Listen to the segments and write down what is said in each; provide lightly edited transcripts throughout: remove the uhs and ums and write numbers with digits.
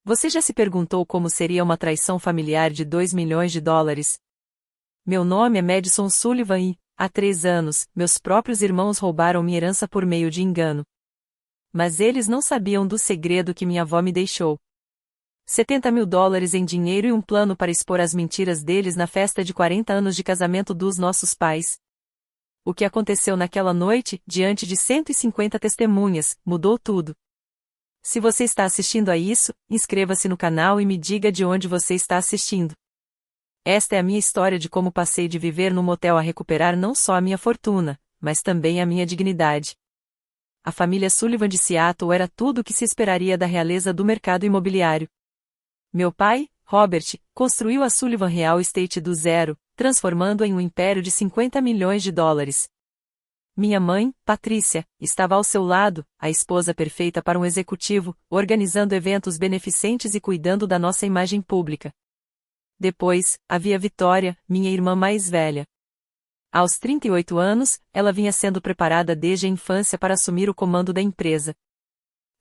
Você já se perguntou como seria uma traição familiar de US$ 2 milhões? Meu nome é Madison Sullivan e, há 3 anos, meus próprios irmãos roubaram minha herança por meio de engano. Mas eles não sabiam do segredo que minha avó me deixou. US$ 70 mil em dinheiro e um plano para expor as mentiras deles na festa de 40 anos de casamento dos nossos pais. O que aconteceu naquela noite, diante de 150 testemunhas, mudou tudo. Se você está assistindo a isso, inscreva-se no canal e me diga de onde você está assistindo. Esta é a minha história de como passei de viver num motel a recuperar não só a minha fortuna, mas também a minha dignidade. A família Sullivan de Seattle era tudo o que se esperaria da realeza do mercado imobiliário. Meu pai, Robert, construiu a Sullivan Real Estate do zero, transformando-a em um império de US$ 50 milhões. Minha mãe, Patrícia, estava ao seu lado, a esposa perfeita para um executivo, organizando eventos beneficentes e cuidando da nossa imagem pública. Depois, havia Vitória, minha irmã mais velha. Aos 38 anos, ela vinha sendo preparada desde a infância para assumir o comando da empresa.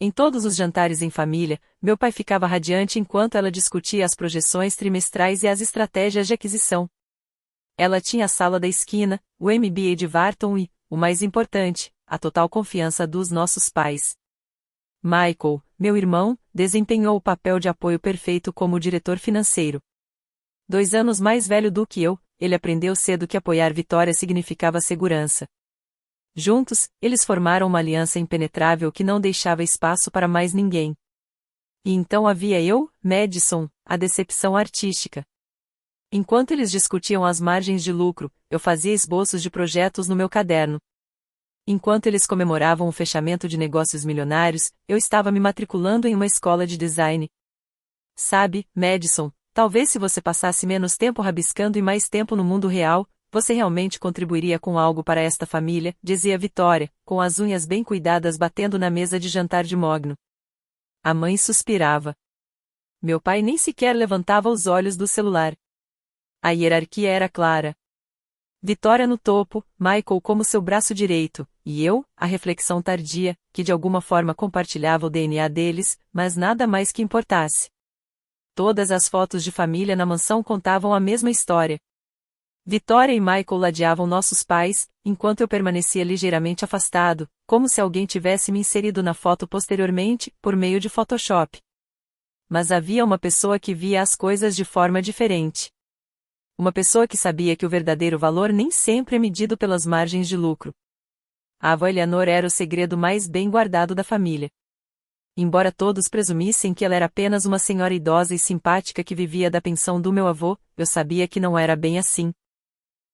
Em todos os jantares em família, meu pai ficava radiante enquanto ela discutia as projeções trimestrais e as estratégias de aquisição. Ela tinha a sala da esquina, o MBA de Wharton e, o mais importante, a total confiança dos nossos pais. Michael, meu irmão, desempenhou o papel de apoio perfeito como diretor financeiro. 2 anos mais velho do que eu, ele aprendeu cedo que apoiar Vitória significava segurança. Juntos, eles formaram uma aliança impenetrável que não deixava espaço para mais ninguém. E então havia eu, Madison, a decepção artística. Enquanto eles discutiam as margens de lucro, eu fazia esboços de projetos no meu caderno. Enquanto eles comemoravam o fechamento de negócios milionários, eu estava me matriculando em uma escola de design. Sabe, Madison, talvez se você passasse menos tempo rabiscando e mais tempo no mundo real, você realmente contribuiria com algo para esta família, dizia Vitória, com as unhas bem cuidadas batendo na mesa de jantar de mogno. A mãe suspirava. Meu pai nem sequer levantava os olhos do celular. A hierarquia era clara. Vitória no topo, Michael como seu braço direito, e eu, a reflexão tardia, que de alguma forma compartilhava o DNA deles, mas nada mais que importasse. Todas as fotos de família na mansão contavam a mesma história. Vitória e Michael ladeavam nossos pais, enquanto eu permanecia ligeiramente afastado, como se alguém tivesse me inserido na foto posteriormente, por meio de Photoshop. Mas havia uma pessoa que via as coisas de forma diferente. Uma pessoa que sabia que o verdadeiro valor nem sempre é medido pelas margens de lucro. A avó Eleanor era o segredo mais bem guardado da família. Embora todos presumissem que ela era apenas uma senhora idosa e simpática que vivia da pensão do meu avô, eu sabia que não era bem assim.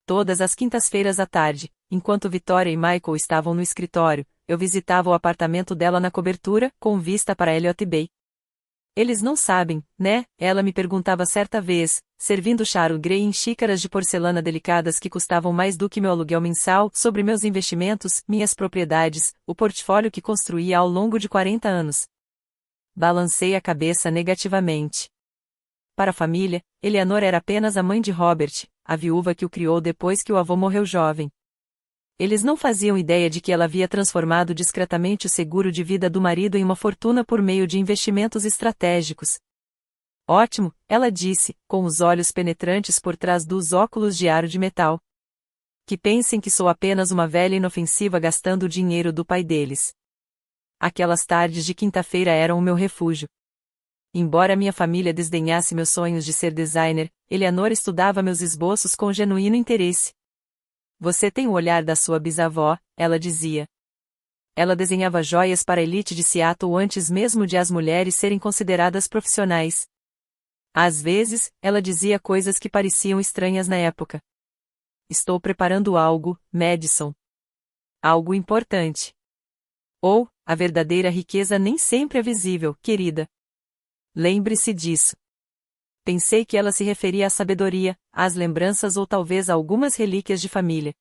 Todas as quintas-feiras à tarde, enquanto Vitória e Michael estavam no escritório, eu visitava o apartamento dela na cobertura, com vista para Elliott Bay. Eles não sabem, né? Ela me perguntava certa vez, servindo chá Earl Grey em xícaras de porcelana delicadas que custavam mais do que meu aluguel mensal, sobre meus investimentos, minhas propriedades, o portfólio que construía ao longo de 40 anos. Balancei a cabeça negativamente. Para a família, Eleanor era apenas a mãe de Robert, a viúva que o criou depois que o avô morreu jovem. Eles não faziam ideia de que ela havia transformado discretamente o seguro de vida do marido em uma fortuna por meio de investimentos estratégicos. Ótimo, ela disse, com os olhos penetrantes por trás dos óculos de aro de metal. Que pensem que sou apenas uma velha inofensiva gastando o dinheiro do pai deles. Aquelas tardes de quinta-feira eram o meu refúgio. Embora minha família desdenhasse meus sonhos de ser designer, Eleanor estudava meus esboços com genuíno interesse. Você tem o olhar da sua bisavó, ela dizia. Ela desenhava joias para a elite de Seattle antes mesmo de as mulheres serem consideradas profissionais. Às vezes, ela dizia coisas que pareciam estranhas na época. Estou preparando algo, Madison. Algo importante. Ou, a verdadeira riqueza nem sempre é visível, querida. Lembre-se disso. Pensei que ela se referia à sabedoria, às lembranças ou talvez a algumas relíquias de família.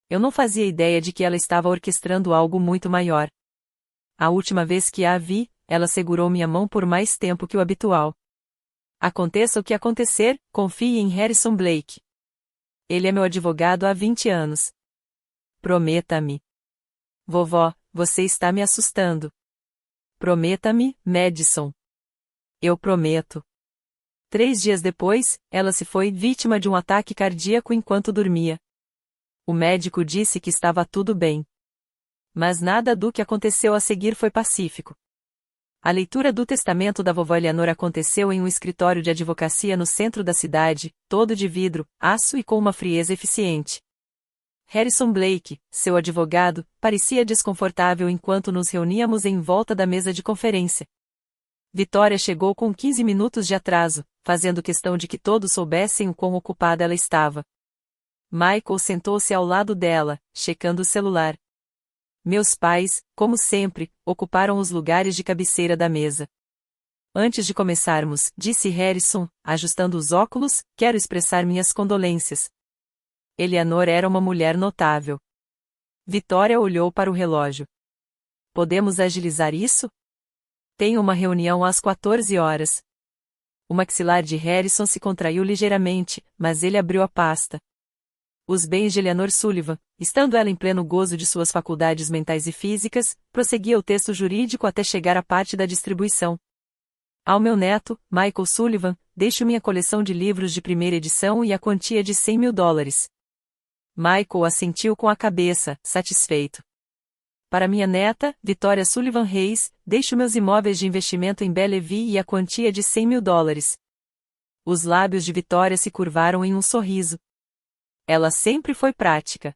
Eu não fazia ideia de que ela estava orquestrando algo muito maior. A última vez que a vi, ela segurou minha mão por mais tempo que o habitual. Aconteça o que acontecer, confie em Harrison Blake. Ele é meu advogado há 20 anos. Prometa-me. Vovó, você está me assustando. Prometa-me, Madison. Eu prometo. 3 dias depois, ela se foi vítima de um ataque cardíaco enquanto dormia. O médico disse que estava tudo bem. Mas nada do que aconteceu a seguir foi pacífico. A leitura do testamento da vovó Eleanor aconteceu em um escritório de advocacia no centro da cidade, todo de vidro, aço e com uma frieza eficiente. Harrison Blake, seu advogado, parecia desconfortável enquanto nos reuníamos em volta da mesa de conferência. Vitória chegou com 15 minutos de atraso, fazendo questão de que todos soubessem o quão ocupada ela estava. Michael sentou-se ao lado dela, checando o celular. Meus pais, como sempre, ocuparam os lugares de cabeceira da mesa. Antes de começarmos, disse Harrison, ajustando os óculos, quero expressar minhas condolências. Eleanor era uma mulher notável. Vitória olhou para o relógio. Podemos agilizar isso? Tenho uma reunião às 14 horas. O maxilar de Harrison se contraiu ligeiramente, mas ele abriu a pasta. Os bens de Eleanor Sullivan, estando ela em pleno gozo de suas faculdades mentais e físicas, prosseguia o texto jurídico até chegar à parte da distribuição. Ao meu neto, Michael Sullivan, deixo minha coleção de livros de primeira edição e a quantia de $100.000. Michael assentiu com a cabeça, satisfeito. Para minha neta, Victoria Sullivan Reis, deixo meus imóveis de investimento em Bellevue e a quantia de $100.000. Os lábios de Victoria se curvaram em um sorriso. Ela sempre foi prática.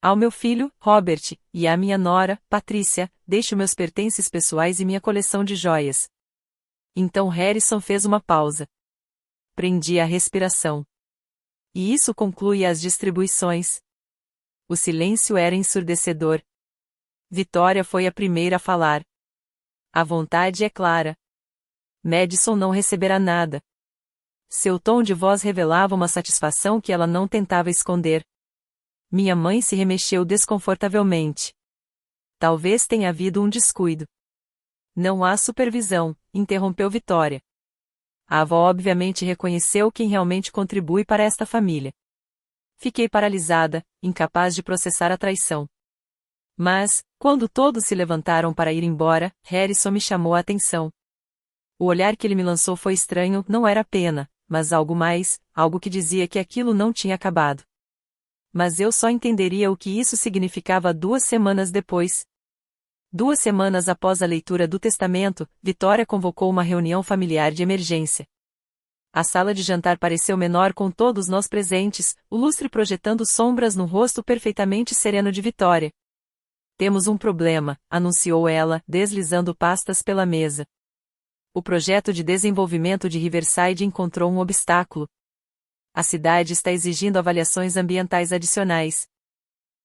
Ao meu filho, Robert, e à minha nora, Patrícia, deixo meus pertences pessoais e minha coleção de joias. Então Harrison fez uma pausa. Prendi a respiração. E isso conclui as distribuições. O silêncio era ensurdecedor. Vitória foi a primeira a falar. A vontade é clara. Madison não receberá nada. Seu tom de voz revelava uma satisfação que ela não tentava esconder. Minha mãe se remexeu desconfortavelmente. Talvez tenha havido um descuido. Não há supervisão, interrompeu Vitória. A avó obviamente reconheceu quem realmente contribui para esta família. Fiquei paralisada, incapaz de processar a traição. Mas, quando todos se levantaram para ir embora, Harrison me chamou a atenção. O olhar que ele me lançou foi estranho, não era pena, mas algo mais, algo que dizia que aquilo não tinha acabado. Mas eu só entenderia o que isso significava 2 semanas depois. 2 semanas após a leitura do testamento, Vitória convocou uma reunião familiar de emergência. A sala de jantar pareceu menor com todos nós presentes, o lustre projetando sombras no rosto perfeitamente sereno de Vitória. Temos um problema, anunciou ela, deslizando pastas pela mesa. O projeto de desenvolvimento de Riverside encontrou um obstáculo. A cidade está exigindo avaliações ambientais adicionais.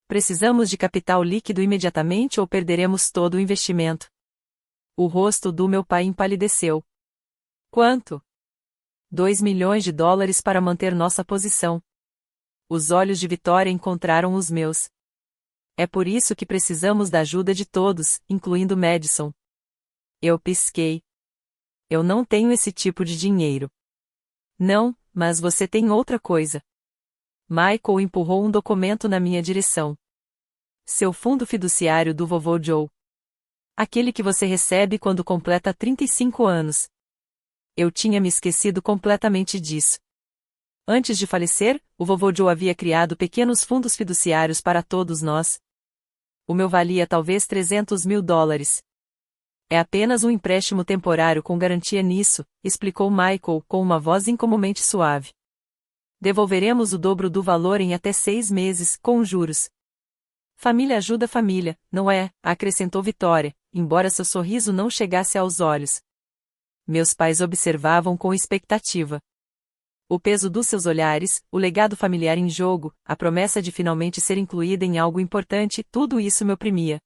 Precisamos de capital líquido imediatamente ou perderemos todo o investimento. O rosto do meu pai empalideceu. Quanto? $2 milhões para manter nossa posição. Os olhos de Vitória encontraram os meus. É por isso que precisamos da ajuda de todos, incluindo Madison. Eu pisquei. Eu não tenho esse tipo de dinheiro. Não, mas você tem outra coisa. Michael empurrou um documento na minha direção. Seu fundo fiduciário do vovô Joe. Aquele que você recebe quando completa 35 anos. Eu tinha me esquecido completamente disso. Antes de falecer, o vovô Joe havia criado pequenos fundos fiduciários para todos nós. O meu valia talvez $300.000. É apenas um empréstimo temporário com garantia nisso, explicou Michael com uma voz incomumente suave. Devolveremos o dobro do valor em até 6 meses, com juros. Família ajuda família, não é? Acrescentou Vitória, embora seu sorriso não chegasse aos olhos. Meus pais observavam com expectativa. O peso dos seus olhares, o legado familiar em jogo, a promessa de finalmente ser incluída em algo importante, tudo isso me oprimia.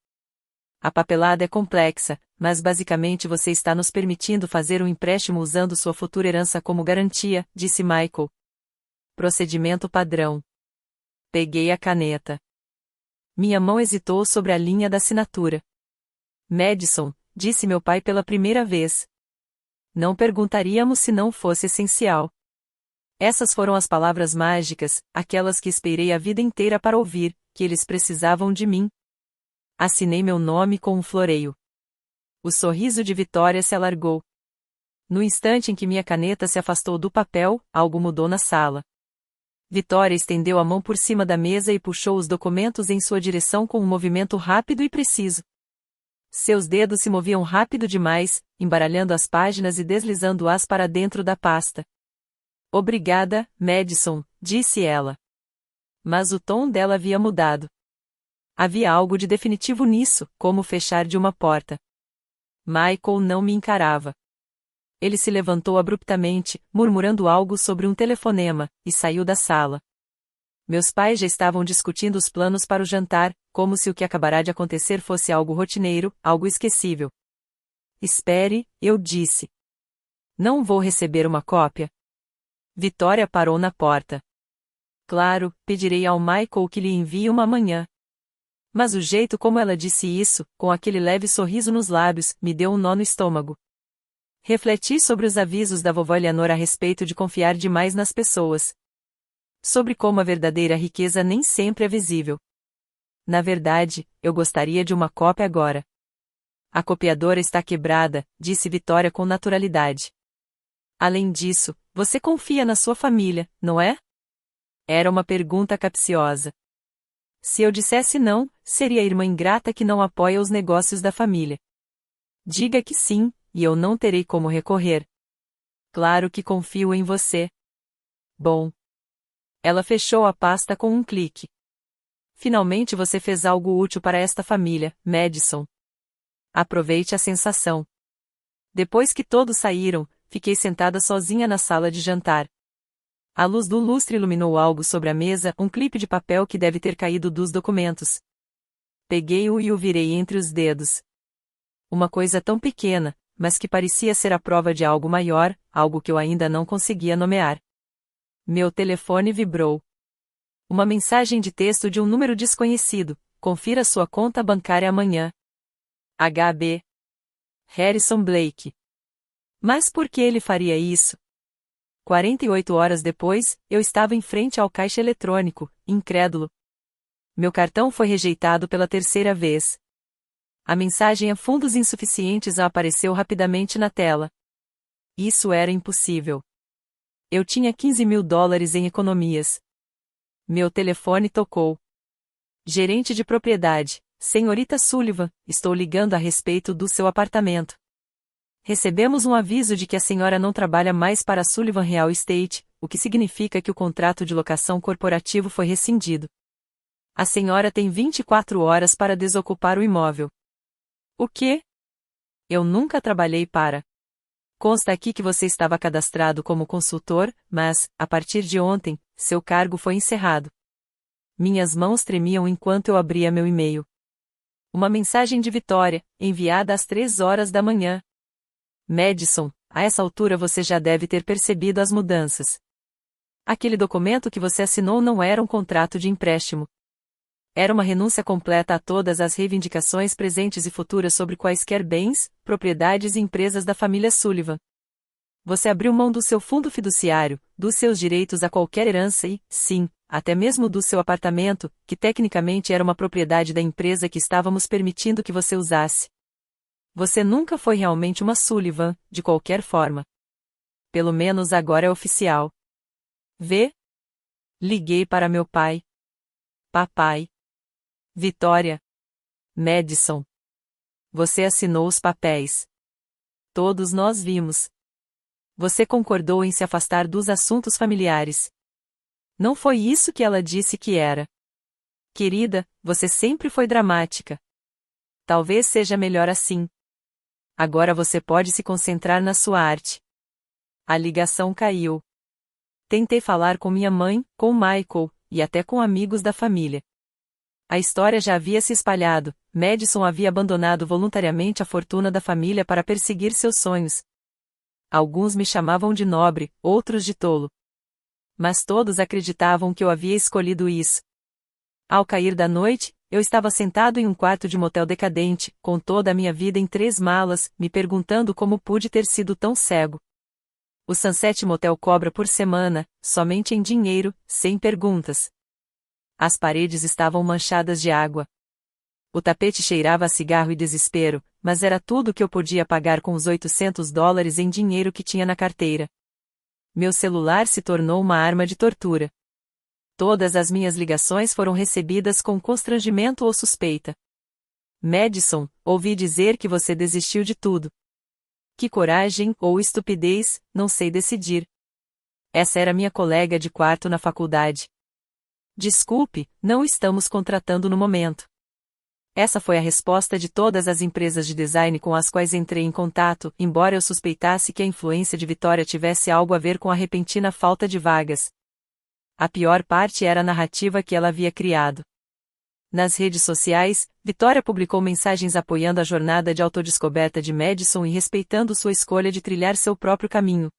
A papelada é complexa, mas basicamente você está nos permitindo fazer um empréstimo usando sua futura herança como garantia, disse Michael. Procedimento padrão. Peguei a caneta. Minha mão hesitou sobre a linha da assinatura. Madison, disse meu pai pela primeira vez. Não perguntaríamos se não fosse essencial. Essas foram as palavras mágicas, aquelas que esperei a vida inteira para ouvir, que eles precisavam de mim. Assinei meu nome com um floreio. O sorriso de Vitória se alargou. No instante em que minha caneta se afastou do papel, algo mudou na sala. Vitória estendeu a mão por cima da mesa e puxou os documentos em sua direção com um movimento rápido e preciso. Seus dedos se moviam rápido demais, embaralhando as páginas e deslizando-as para dentro da pasta. Obrigada, Madison, disse ela. Mas o tom dela havia mudado. Havia algo de definitivo nisso, como o fechar de uma porta. Michael não me encarava. Ele se levantou abruptamente, murmurando algo sobre um telefonema, e saiu da sala. Meus pais já estavam discutindo os planos para o jantar, como se o que acabará de acontecer fosse algo rotineiro, algo esquecível. Espere, eu disse. Não vou receber uma cópia? Vitória parou na porta. Claro, pedirei ao Michael que lhe envie uma amanhã. Mas o jeito como ela disse isso, com aquele leve sorriso nos lábios, me deu um nó no estômago. Refleti sobre os avisos da vovó Eleanor a respeito de confiar demais nas pessoas. Sobre como a verdadeira riqueza nem sempre é visível. Na verdade, eu gostaria de uma cópia agora. A copiadora está quebrada, disse Vitória com naturalidade. Além disso, você confia na sua família, não é? Era uma pergunta capciosa. Se eu dissesse não, seria a irmã ingrata que não apoia os negócios da família. Diga que sim, e eu não terei como recorrer. Claro que confio em você. Bom. Ela fechou a pasta com um clique. Finalmente você fez algo útil para esta família, Madison. Aproveite a sensação. Depois que todos saíram, fiquei sentada sozinha na sala de jantar. A luz do lustre iluminou algo sobre a mesa, um clipe de papel que deve ter caído dos documentos. Peguei-o e o virei entre os dedos. Uma coisa tão pequena, mas que parecia ser a prova de algo maior, algo que eu ainda não conseguia nomear. Meu telefone vibrou. Uma mensagem de texto de um número desconhecido. Confira sua conta bancária amanhã. HB. Harrison Blake. Mas por que ele faria isso? 48 horas depois, eu estava em frente ao caixa eletrônico, incrédulo. Meu cartão foi rejeitado pela terceira vez. A mensagem a fundos insuficientes apareceu rapidamente na tela. Isso era impossível. Eu tinha $15.000 em economias. Meu telefone tocou. Gerente de propriedade, senhorita Sullivan, estou ligando a respeito do seu apartamento. Recebemos um aviso de que a senhora não trabalha mais para a Sullivan Real Estate, o que significa que o contrato de locação corporativo foi rescindido. A senhora tem 24 horas para desocupar o imóvel. O quê? Eu nunca trabalhei para. Consta aqui que você estava cadastrado como consultor, mas, a partir de ontem, seu cargo foi encerrado. Minhas mãos tremiam enquanto eu abria meu e-mail. Uma mensagem de Vitória, enviada às 3 horas da manhã. Madison, a essa altura você já deve ter percebido as mudanças. Aquele documento que você assinou não era um contrato de empréstimo. Era uma renúncia completa a todas as reivindicações presentes e futuras sobre quaisquer bens, propriedades e empresas da família Sullivan. Você abriu mão do seu fundo fiduciário, dos seus direitos a qualquer herança e, sim, até mesmo do seu apartamento, que tecnicamente era uma propriedade da empresa que estávamos permitindo que você usasse. Você nunca foi realmente uma Sullivan, de qualquer forma. Pelo menos agora é oficial. Vê? Liguei para meu pai. Papai. Vitória. Madison. Você assinou os papéis. Todos nós vimos. Você concordou em se afastar dos assuntos familiares. Não foi isso que ela disse que era. Querida, você sempre foi dramática. Talvez seja melhor assim. Agora você pode se concentrar na sua arte. A ligação caiu. Tentei falar com minha mãe, com Michael, e até com amigos da família. A história já havia se espalhado, Madison havia abandonado voluntariamente a fortuna da família para perseguir seus sonhos. Alguns me chamavam de nobre, outros de tolo. Mas todos acreditavam que eu havia escolhido isso. Ao cair da noite, eu estava sentado em um quarto de motel decadente, com toda a minha vida em 3 malas, me perguntando como pude ter sido tão cego. O Sunset Motel cobra por semana, somente em dinheiro, sem perguntas. As paredes estavam manchadas de água. O tapete cheirava a cigarro e desespero, mas era tudo o que eu podia pagar com os $800 em dinheiro que tinha na carteira. Meu celular se tornou uma arma de tortura. Todas as minhas ligações foram recebidas com constrangimento ou suspeita. Madison, ouvi dizer que você desistiu de tudo. Que coragem ou estupidez, não sei decidir. Essa era minha colega de quarto na faculdade. Desculpe, não estamos contratando no momento. Essa foi a resposta de todas as empresas de design com as quais entrei em contato, embora eu suspeitasse que a influência de Vitória tivesse algo a ver com a repentina falta de vagas. A pior parte era a narrativa que ela havia criado. Nas redes sociais, Vitória publicou mensagens apoiando a jornada de autodescoberta de Madison e respeitando sua escolha de trilhar seu próprio caminho.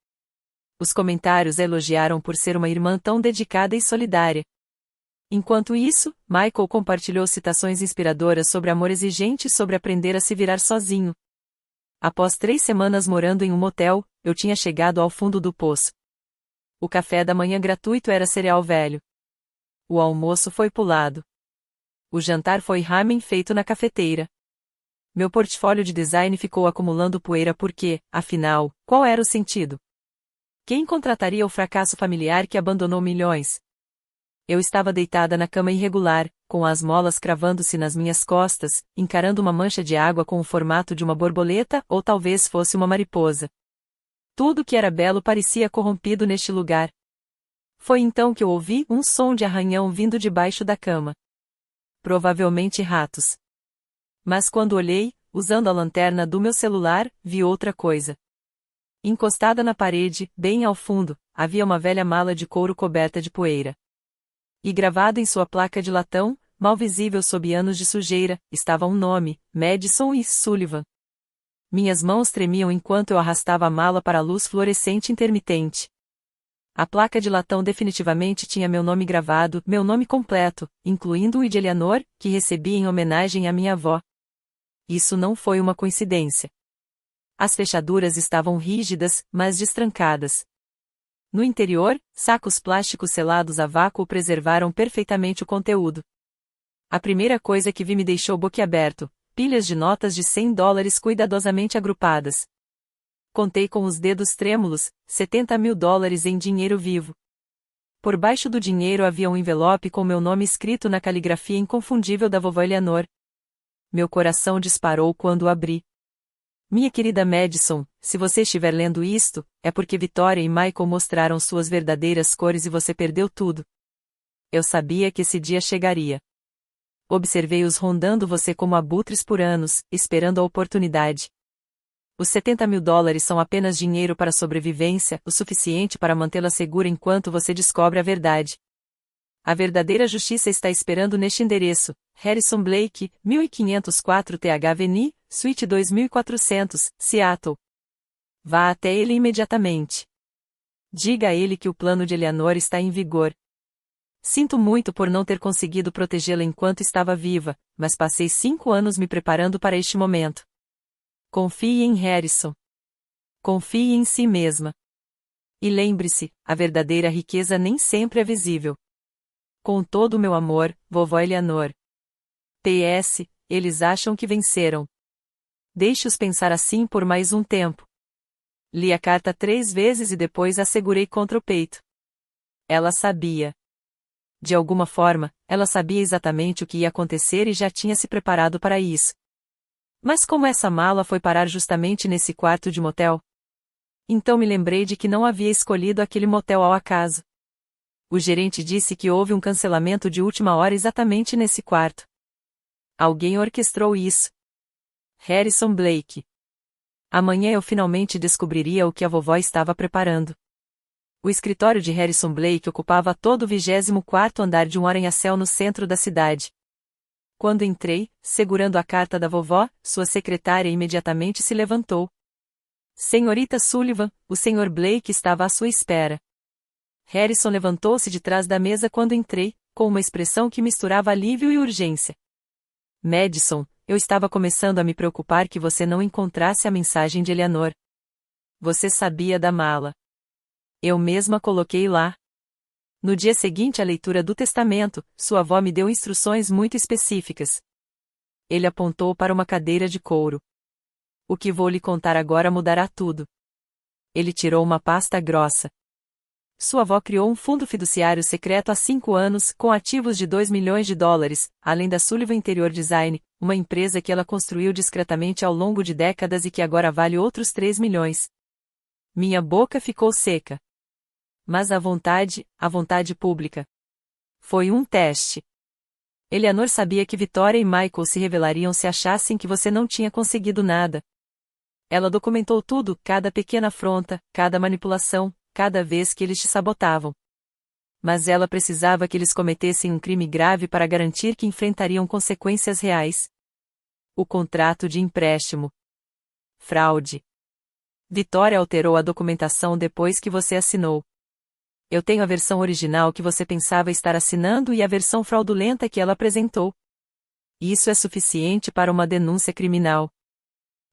Os comentários a elogiaram por ser uma irmã tão dedicada e solidária. Enquanto isso, Michael compartilhou citações inspiradoras sobre amor exigente e sobre aprender a se virar sozinho. Após 3 semanas morando em um motel, eu tinha chegado ao fundo do poço. O café da manhã gratuito era cereal velho. O almoço foi pulado. O jantar foi ramen feito na cafeteira. Meu portfólio de design ficou acumulando poeira porque, afinal, qual era o sentido? Quem contrataria o fracasso familiar que abandonou milhões? Eu estava deitada na cama irregular, com as molas cravando-se nas minhas costas, encarando uma mancha de água com o formato de uma borboleta ou talvez fosse uma mariposa. Tudo que era belo parecia corrompido neste lugar. Foi então que eu ouvi um som de arranhão vindo debaixo da cama. Provavelmente ratos. Mas quando olhei, usando a lanterna do meu celular, vi outra coisa. Encostada na parede, bem ao fundo, havia uma velha mala de couro coberta de poeira. E gravado em sua placa de latão, mal visível sob anos de sujeira, estava um nome, Madison e Sullivan. Minhas mãos tremiam enquanto eu arrastava a mala para a luz fluorescente intermitente. A placa de latão definitivamente tinha meu nome gravado, meu nome completo, incluindo o de Eleanor, que recebi em homenagem à minha avó. Isso não foi uma coincidência. As fechaduras estavam rígidas, mas destrancadas. No interior, sacos plásticos selados a vácuo preservaram perfeitamente o conteúdo. A primeira coisa que vi me deixou boquiaberto: pilhas de notas de $100 cuidadosamente agrupadas. Contei com os dedos trêmulos, $70 mil em dinheiro vivo. Por baixo do dinheiro havia um envelope com meu nome escrito na caligrafia inconfundível da vovó Eleanor. Meu coração disparou quando o abri. Minha querida Madison, se você estiver lendo isto, é porque Vitória e Michael mostraram suas verdadeiras cores e você perdeu tudo. Eu sabia que esse dia chegaria. Observei-os rondando você como abutres por anos, esperando a oportunidade. Os $70 mil são apenas dinheiro para sobrevivência, o suficiente para mantê-la segura enquanto você descobre a verdade. A verdadeira justiça está esperando neste endereço: Harrison Blake, 1504 TH Avenue, Suite 2400, Seattle. Vá até ele imediatamente. Diga a ele que o plano de Eleanor está em vigor. Sinto muito por não ter conseguido protegê-la enquanto estava viva, mas passei 5 anos me preparando para este momento. Confie em Harrison. Confie em si mesma. E lembre-se, a verdadeira riqueza nem sempre é visível. Com todo o meu amor, vovó Eleanor. PS, eles acham que venceram. Deixe-os pensar assim por mais um tempo. Li a carta 3 vezes e depois a segurei contra o peito. Ela sabia. De alguma forma, ela sabia exatamente o que ia acontecer e já tinha se preparado para isso. Mas como essa mala foi parar justamente nesse quarto de motel? Então me lembrei de que não havia escolhido aquele motel ao acaso. O gerente disse que houve um cancelamento de última hora exatamente nesse quarto. Alguém orquestrou isso. Harrison Blake. Amanhã eu finalmente descobriria o que a vovó estava preparando. O escritório de Harrison Blake ocupava todo o 24º andar de um arranha-céu no centro da cidade. Quando entrei, segurando a carta da vovó, sua secretária imediatamente se levantou. Senhorita Sullivan, o Sr. Blake estava à sua espera. Harrison levantou-se de trás da mesa quando entrei, com uma expressão que misturava alívio e urgência. Madison, eu estava começando a me preocupar que você não encontrasse a mensagem de Eleanor. Você sabia da mala. Eu mesma coloquei lá. No dia seguinte à leitura do testamento, sua avó me deu instruções muito específicas. Ele apontou para uma cadeira de couro. O que vou lhe contar agora mudará tudo. Ele tirou uma pasta grossa. Sua avó criou um fundo fiduciário secreto há 5 anos, com ativos de 2 milhões de dólares, além da Sullivan Interior Design, uma empresa que ela construiu discretamente ao longo de décadas e que agora vale outros 3 milhões. Minha boca ficou seca. Mas a vontade pública. Foi um teste. Eleanor sabia que Victoria e Michael se revelariam se achassem que você não tinha conseguido nada. Ela documentou tudo, cada pequena afronta, cada manipulação, cada vez que eles te sabotavam. Mas ela precisava que eles cometessem um crime grave para garantir que enfrentariam consequências reais. O contrato de empréstimo. Fraude. Victoria alterou a documentação depois que você assinou. Eu tenho a versão original que você pensava estar assinando e a versão fraudulenta que ela apresentou. Isso é suficiente para uma denúncia criminal.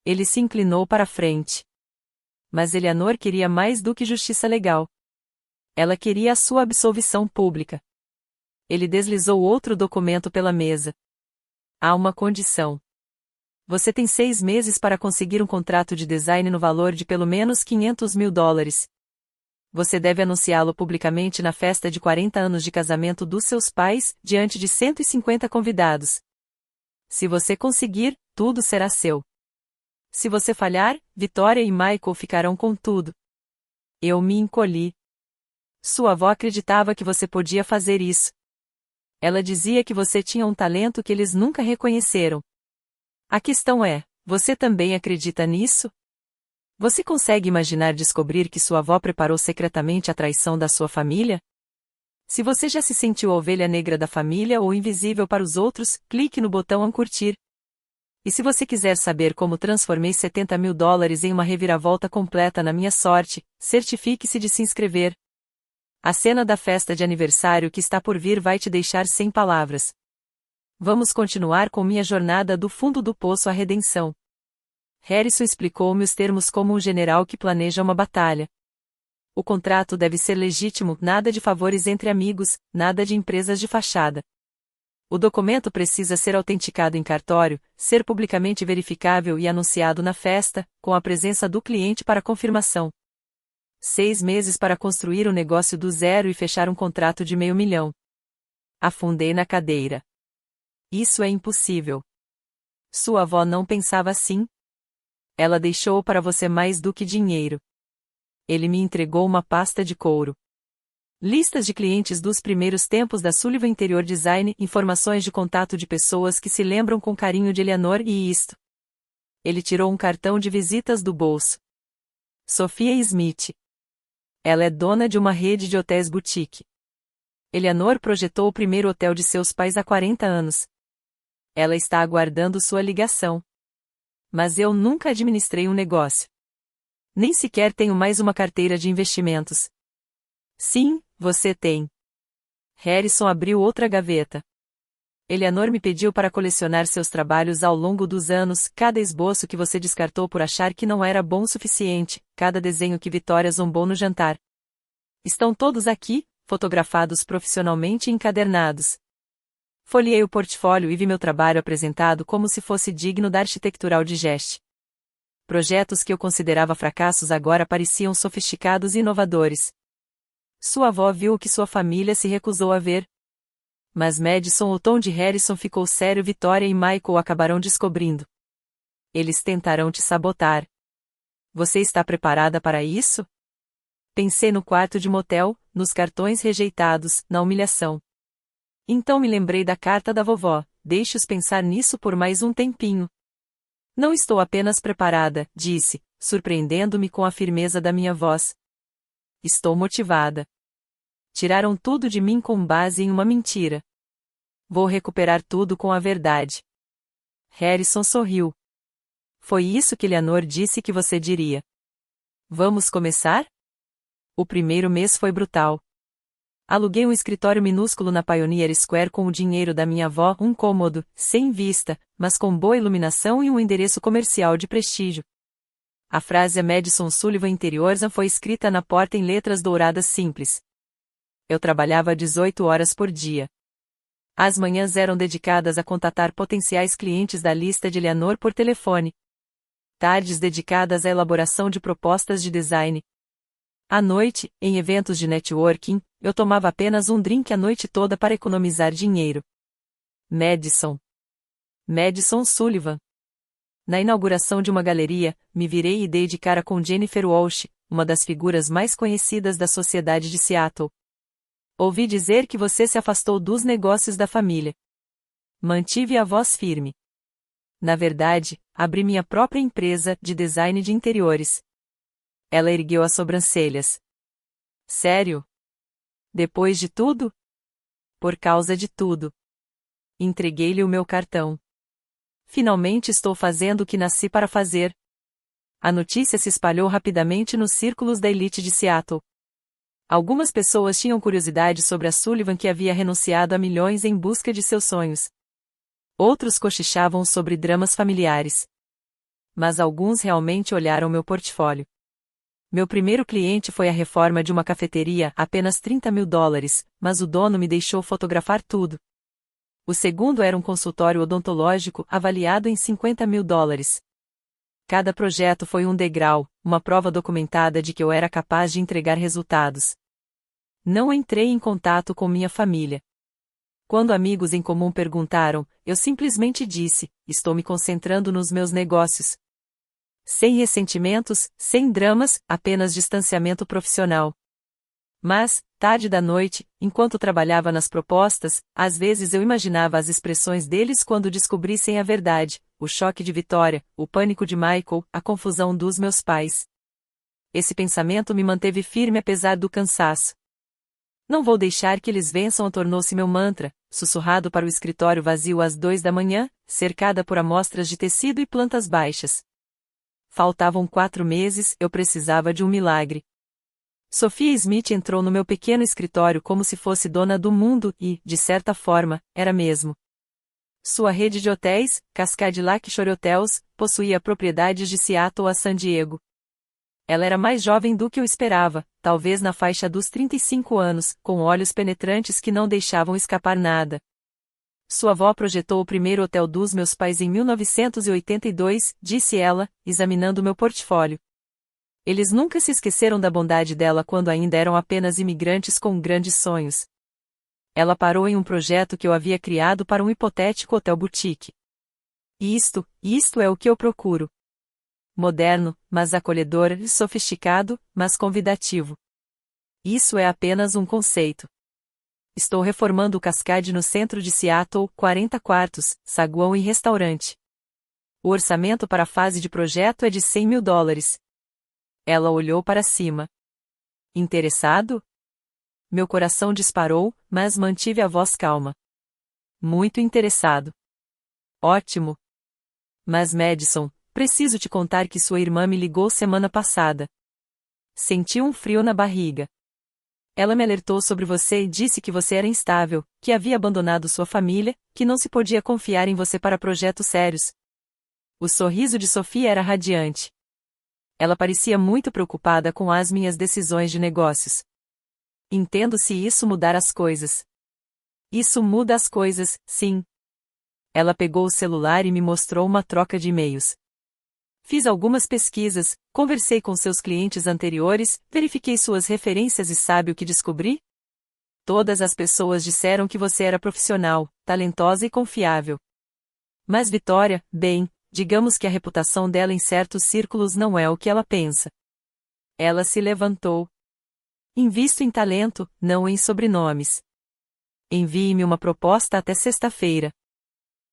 Ele se inclinou para a frente. Mas Eleanor queria mais do que justiça legal. Ela queria a sua absolvição pública. Ele deslizou outro documento pela mesa. Há uma condição. Você tem 6 meses para conseguir um contrato de design no valor de pelo menos 500 mil dólares. Você deve anunciá-lo publicamente na festa de 40 anos de casamento dos seus pais, diante de 150 convidados. Se você conseguir, tudo será seu. Se você falhar, Victoria e Michael ficarão com tudo. Eu me encolhi. Sua avó acreditava que você podia fazer isso. Ela dizia que você tinha um talento que eles nunca reconheceram. A questão é, você também acredita nisso? Você consegue imaginar descobrir que sua avó preparou secretamente a traição da sua família? Se você já se sentiu a ovelha negra da família ou invisível para os outros, clique no botão curtir. E se você quiser saber como transformei 70 mil dólares em uma reviravolta completa na minha sorte, certifique-se de se inscrever. A cena da festa de aniversário que está por vir vai te deixar sem palavras. Vamos continuar com minha jornada do fundo do poço à redenção. Harrison explicou-me os termos como um general que planeja uma batalha. O contrato deve ser legítimo, nada de favores entre amigos, nada de empresas de fachada. O documento precisa ser autenticado em cartório, ser publicamente verificável e anunciado na festa, com a presença do cliente para confirmação. 6 meses para construir um negócio do zero e fechar um contrato de $500 mil. Afundei na cadeira. Isso é impossível. Sua avó não pensava assim? Ela deixou para você mais do que dinheiro. Ele me entregou uma pasta de couro. Listas de clientes dos primeiros tempos da Sullivan Interior Design, informações de contato de pessoas que se lembram com carinho de Eleanor e isto. Ele tirou um cartão de visitas do bolso. Sophia Smith. Ela é dona de uma rede de hotéis boutique. Eleanor projetou o primeiro hotel de seus pais há 40 anos. Ela está aguardando sua ligação. Mas eu nunca administrei um negócio. Nem sequer tenho mais uma carteira de investimentos. Sim, você tem. Harrison abriu outra gaveta. Eleanor me pediu para colecionar seus trabalhos ao longo dos anos, cada esboço que você descartou por achar que não era bom o suficiente, cada desenho que Victoria zombou no jantar. Estão todos aqui, fotografados profissionalmente e encadernados. Folheei o portfólio e vi meu trabalho apresentado como se fosse digno da arquitetural digeste. Projetos que eu considerava fracassos agora pareciam sofisticados e inovadores. Sua avó viu o que sua família se recusou a ver. Mas Madison, o tom de Harrison ficou sério. Victoria e Michael acabarão descobrindo. Eles tentarão te sabotar. Você está preparada para isso? Pensei no quarto de motel, nos cartões rejeitados, na humilhação. Então me lembrei da carta da vovó, deixe-os pensar nisso por mais um tempinho. Não estou apenas preparada, disse, surpreendendo-me com a firmeza da minha voz. Estou motivada. Tiraram tudo de mim com base em uma mentira. Vou recuperar tudo com a verdade. Harrison sorriu. Foi isso que Eleanor disse que você diria. Vamos começar? O primeiro mês foi brutal. Aluguei um escritório minúsculo na Pioneer Square com o dinheiro da minha avó, um cômodo, sem vista, mas com boa iluminação e um endereço comercial de prestígio. A frase "A Madison Sullivan Interiors" foi escrita na porta em letras douradas simples. Eu trabalhava 18 horas por dia. As manhãs eram dedicadas a contatar potenciais clientes da lista de Eleanor por telefone. Tardes dedicadas à elaboração de propostas de design. À noite, em eventos de networking, eu tomava apenas um drink a noite toda para economizar dinheiro. Madison Sullivan. Na inauguração de uma galeria, me virei e dei de cara com Jennifer Walsh, uma das figuras mais conhecidas da sociedade de Seattle. Ouvi dizer que você se afastou dos negócios da família. Mantive a voz firme. Na verdade, abri minha própria empresa de design de interiores. Ela ergueu as sobrancelhas. Sério? Depois de tudo? Por causa de tudo. Entreguei-lhe o meu cartão. Finalmente estou fazendo o que nasci para fazer. A notícia se espalhou rapidamente nos círculos da elite de Seattle. Algumas pessoas tinham curiosidade sobre a Sullivan que havia renunciado a milhões em busca de seus sonhos. Outros cochichavam sobre dramas familiares. Mas alguns realmente olharam meu portfólio. Meu primeiro cliente foi a reforma de uma cafeteria, apenas $30.000, mas o dono me deixou fotografar tudo. O segundo era um consultório odontológico avaliado em $50.000. Cada projeto foi um degrau, uma prova documentada de que eu era capaz de entregar resultados. Não entrei em contato com minha família. Quando amigos em comum perguntaram, eu simplesmente disse: estou me concentrando nos meus negócios. Sem ressentimentos, sem dramas, apenas distanciamento profissional. Mas, tarde da noite, enquanto trabalhava nas propostas, às vezes eu imaginava as expressões deles quando descobrissem a verdade, o choque de Vitória, o pânico de Michael, a confusão dos meus pais. Esse pensamento me manteve firme apesar do cansaço. Não vou deixar que eles vençam tornou-se meu mantra, sussurrado para o escritório vazio às 2 da manhã, cercada por amostras de tecido e plantas baixas. Faltavam 4 meses, eu precisava de um milagre. Sophia Smith entrou no meu pequeno escritório como se fosse dona do mundo e, de certa forma, era mesmo. Sua rede de hotéis, Cascade Lakeshore Hotels, possuía propriedades de Seattle a San Diego. Ela era mais jovem do que eu esperava, talvez na faixa dos 35 anos, com olhos penetrantes que não deixavam escapar nada. Sua avó projetou o primeiro hotel dos meus pais em 1982, disse ela, examinando meu portfólio. Eles nunca se esqueceram da bondade dela quando ainda eram apenas imigrantes com grandes sonhos. Ela parou em um projeto que eu havia criado para um hipotético hotel boutique. Isto é o que eu procuro. Moderno, mas acolhedor, sofisticado, mas convidativo. Isso é apenas um conceito. Estou reformando o Cascade no centro de Seattle, 40 quartos, saguão e restaurante. O orçamento para a fase de projeto é de $100.000. Ela olhou para cima. Interessado? Meu coração disparou, mas mantive a voz calma. Muito interessado. Ótimo. Mas Madison, preciso te contar que sua irmã me ligou semana passada. Senti um frio na barriga. Ela me alertou sobre você e disse que você era instável, que havia abandonado sua família, que não se podia confiar em você para projetos sérios. O sorriso de Sophia era radiante. Ela parecia muito preocupada com as minhas decisões de negócios. Entendo se isso mudar as coisas. Isso muda as coisas, sim. Ela pegou o celular e me mostrou uma troca de e-mails. Fiz algumas pesquisas, conversei com seus clientes anteriores, verifiquei suas referências e sabe o que descobri? Todas as pessoas disseram que você era profissional, talentosa e confiável. Mas Vitória, bem, digamos que a reputação dela em certos círculos não é o que ela pensa. Ela se levantou. Invisto em talento, não em sobrenomes. Envie-me uma proposta até sexta-feira.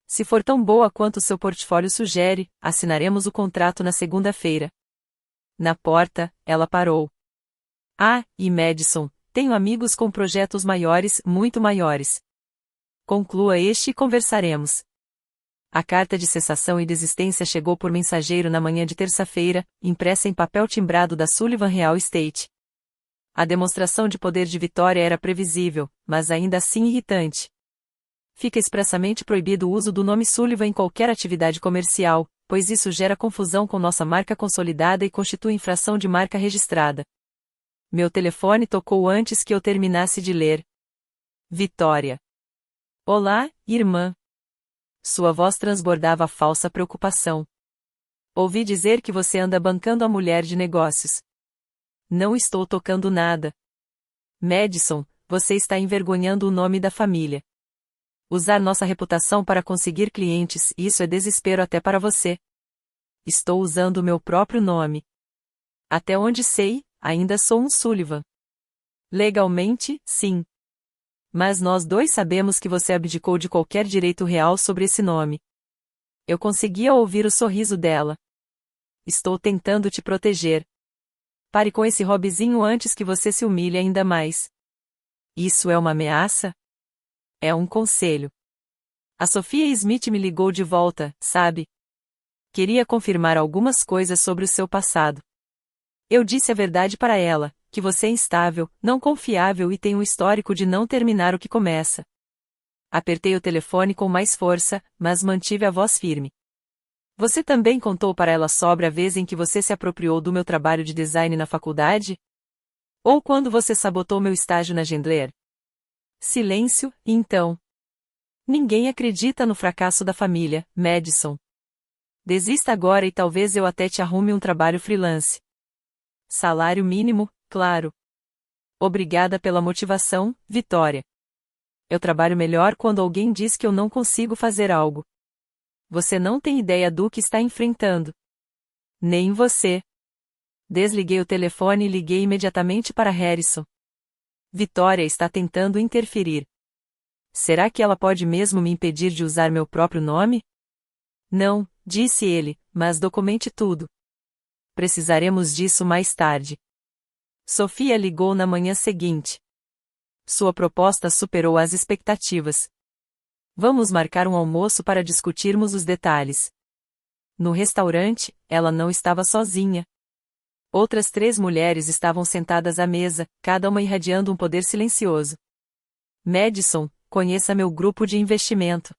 Se for tão boa quanto seu portfólio sugere, assinaremos o contrato na segunda-feira. Na porta, ela parou. Ah, e Madison, tenho amigos com projetos maiores, muito maiores. Conclua este e conversaremos. A carta de cessação e desistência chegou por mensageiro na manhã de terça-feira, impressa em papel timbrado da Sullivan Real Estate. A demonstração de poder de Vitória era previsível, mas ainda assim irritante. Fica expressamente proibido o uso do nome Sullivan em qualquer atividade comercial, pois isso gera confusão com nossa marca consolidada e constitui infração de marca registrada. Meu telefone tocou antes que eu terminasse de ler. Vitória. Olá, irmã. Sua voz transbordava falsa preocupação. Ouvi dizer que você anda bancando a mulher de negócios. Não estou tocando nada. Madison, você está envergonhando o nome da família. Usar nossa reputação para conseguir clientes, isso é desespero até para você. Estou usando o meu próprio nome. Até onde sei, ainda sou um Sullivan. Legalmente, sim. Mas nós dois sabemos que você abdicou de qualquer direito real sobre esse nome. Eu conseguia ouvir o sorriso dela. Estou tentando te proteger. Pare com esse hobbyzinho antes que você se humilhe ainda mais. Isso é uma ameaça? É um conselho. A Sophia Smith me ligou de volta, sabe? Queria confirmar algumas coisas sobre o seu passado. Eu disse a verdade para ela, que você é instável, não confiável e tem um histórico de não terminar o que começa. Apertei o telefone com mais força, mas mantive a voz firme. Você também contou para ela sobre a vez em que você se apropriou do meu trabalho de design na faculdade? Ou quando você sabotou meu estágio na Gendler? Silêncio, então. Ninguém acredita no fracasso da família, Madison. Desista agora e talvez eu até te arrume um trabalho freelance. Salário mínimo, claro. Obrigada pela motivação, Vitória. Eu trabalho melhor quando alguém diz que eu não consigo fazer algo. Você não tem ideia do que está enfrentando. Nem você. Desliguei o telefone e liguei imediatamente para Harrison. Vitória está tentando interferir. Será que ela pode mesmo me impedir de usar meu próprio nome? Não, disse ele, mas documente tudo. Precisaremos disso mais tarde. Sophia ligou na manhã seguinte. Sua proposta superou as expectativas. Vamos marcar um almoço para discutirmos os detalhes. No restaurante, ela não estava sozinha. Outras 3 mulheres estavam sentadas à mesa, cada uma irradiando um poder silencioso. Madison, conheça meu grupo de investimento.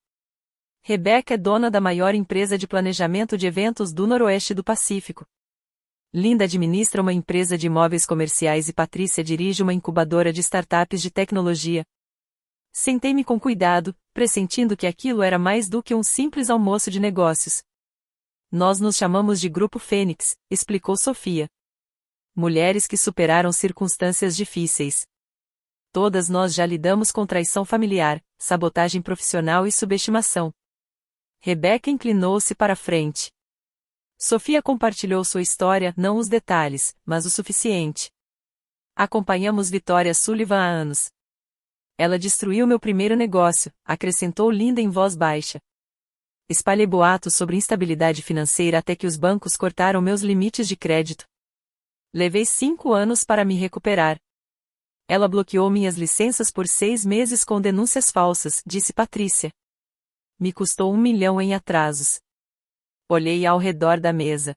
Rebecca é dona da maior empresa de planejamento de eventos do Noroeste do Pacífico. Linda administra uma empresa de imóveis comerciais e Patrícia dirige uma incubadora de startups de tecnologia. Sentei-me com cuidado, pressentindo que aquilo era mais do que um simples almoço de negócios. Nós nos chamamos de Grupo Fênix, explicou Sophia. Mulheres que superaram circunstâncias difíceis. Todas nós já lidamos com traição familiar, sabotagem profissional e subestimação. Rebecca inclinou-se para a frente. Sophia compartilhou sua história, não os detalhes, mas o suficiente. Acompanhamos Vitória Sullivan há anos. Ela destruiu meu primeiro negócio, acrescentou Linda em voz baixa. Espalhei boatos sobre instabilidade financeira até que os bancos cortaram meus limites de crédito. Levei 5 anos para me recuperar. Ela bloqueou minhas licenças por 6 meses com denúncias falsas, disse Patrícia. Me custou 1 milhão em atrasos. Olhei ao redor da mesa.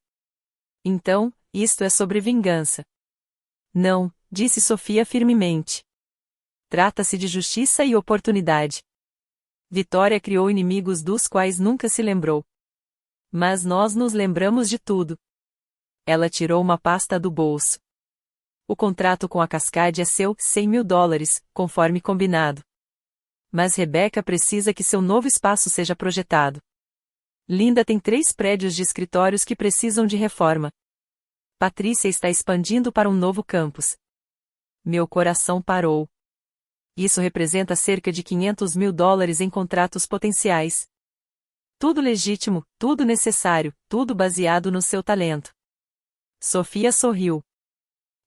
Então, isto é sobre vingança. Não, disse Sophia firmemente. Trata-se de justiça e oportunidade. Vitória criou inimigos dos quais nunca se lembrou. Mas nós nos lembramos de tudo. Ela tirou uma pasta do bolso. O contrato com a Cascade é seu, $100 mil, conforme combinado. Mas Rebecca precisa que seu novo espaço seja projetado. Linda tem 3 prédios de escritórios que precisam de reforma. Patrícia está expandindo para um novo campus. Meu coração parou. Isso representa cerca de $500 mil em contratos potenciais. Tudo legítimo, tudo necessário, tudo baseado no seu talento. Sophia sorriu.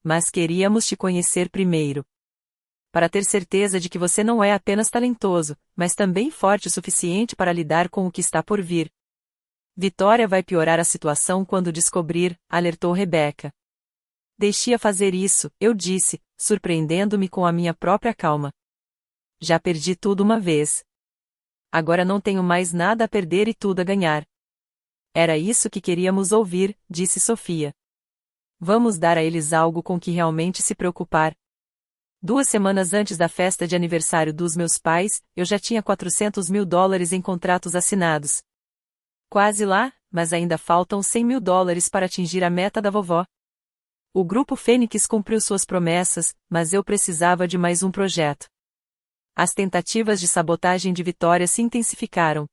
Mas queríamos te conhecer primeiro. Para ter certeza de que você não é apenas talentoso, mas também forte o suficiente para lidar com o que está por vir. Vitória vai piorar a situação quando descobrir, alertou Rebecca. Deixe-a fazer isso, eu disse, surpreendendo-me com a minha própria calma. Já perdi tudo uma vez. Agora não tenho mais nada a perder e tudo a ganhar. Era isso que queríamos ouvir, disse Sophia. Vamos dar a eles algo com que realmente se preocupar. 2 semanas antes da festa de aniversário dos meus pais, eu já tinha $400 mil em contratos assinados. Quase lá, mas ainda faltam $100 mil para atingir a meta da vovó. O Grupo Fênix cumpriu suas promessas, mas eu precisava de mais um projeto. As tentativas de sabotagem de Vitória se intensificaram.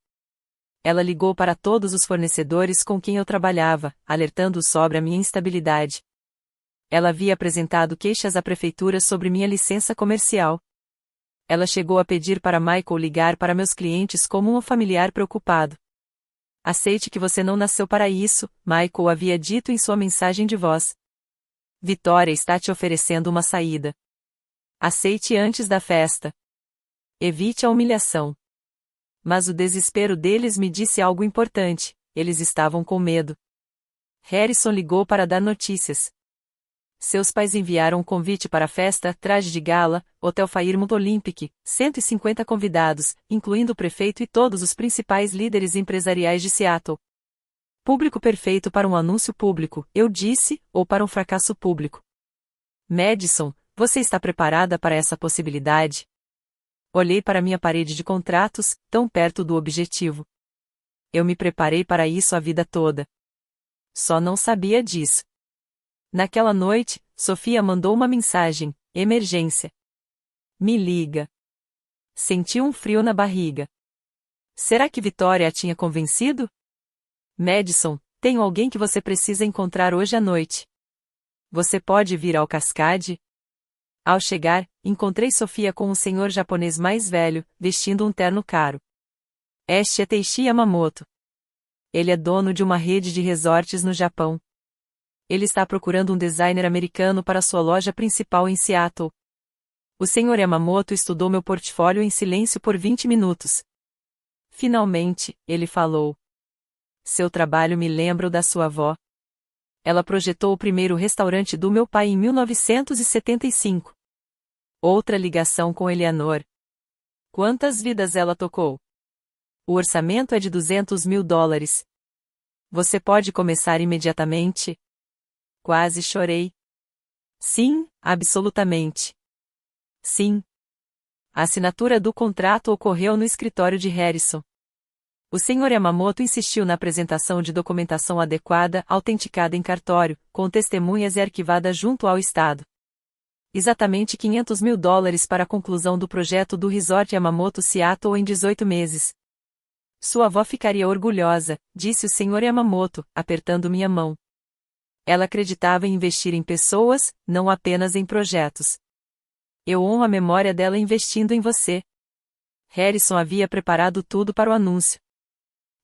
Ela ligou para todos os fornecedores com quem eu trabalhava, alertando-os sobre a minha instabilidade. Ela havia apresentado queixas à prefeitura sobre minha licença comercial. Ela chegou a pedir para Michael ligar para meus clientes como um familiar preocupado. Aceite que você não nasceu para isso, Michael havia dito em sua mensagem de voz. Vitória está te oferecendo uma saída. Aceite antes da festa. Evite a humilhação. Mas o desespero deles me disse algo importante, eles estavam com medo. Harrison ligou para dar notícias. Seus pais enviaram um convite para a festa, traje de gala, Hotel Fairmont Olympic, 150 convidados, incluindo o prefeito e todos os principais líderes empresariais de Seattle. Público perfeito para um anúncio público, eu disse, ou para um fracasso público. Madison, você está preparada para essa possibilidade? Olhei para minha parede de contratos, tão perto do objetivo. Eu me preparei para isso a vida toda. Só não sabia disso. Naquela noite, Sofia mandou uma mensagem: emergência. Me liga. Senti um frio na barriga. Será que Vitória a tinha convencido? Madison, tenho alguém que você precisa encontrar hoje à noite. Você pode vir ao Cascade? Ao chegar, encontrei Sofia com um senhor japonês mais velho, vestindo um terno caro. Este é Teishi Yamamoto. Ele é dono de uma rede de resorts no Japão. Ele está procurando um designer americano para sua loja principal em Seattle. O senhor Yamamoto estudou meu portfólio em silêncio por 20 minutos. Finalmente, ele falou. Seu trabalho me lembra o da sua avó. Ela projetou o primeiro restaurante do meu pai em 1975. Outra ligação com Eleanor. Quantas vidas ela tocou? O orçamento é de $200 mil. Você pode começar imediatamente? Quase chorei. Sim, absolutamente. Sim. A assinatura do contrato ocorreu no escritório de Harrison. O Sr. Yamamoto insistiu na apresentação de documentação adequada, autenticada em cartório, com testemunhas e arquivada junto ao Estado. Exatamente $500 mil para a conclusão do projeto do Resort Yamamoto Seattle em 18 meses. Sua avó ficaria orgulhosa, disse o Sr. Yamamoto, apertando minha mão. Ela acreditava em investir em pessoas, não apenas em projetos. Eu honro a memória dela investindo em você. Harrison havia preparado tudo para o anúncio.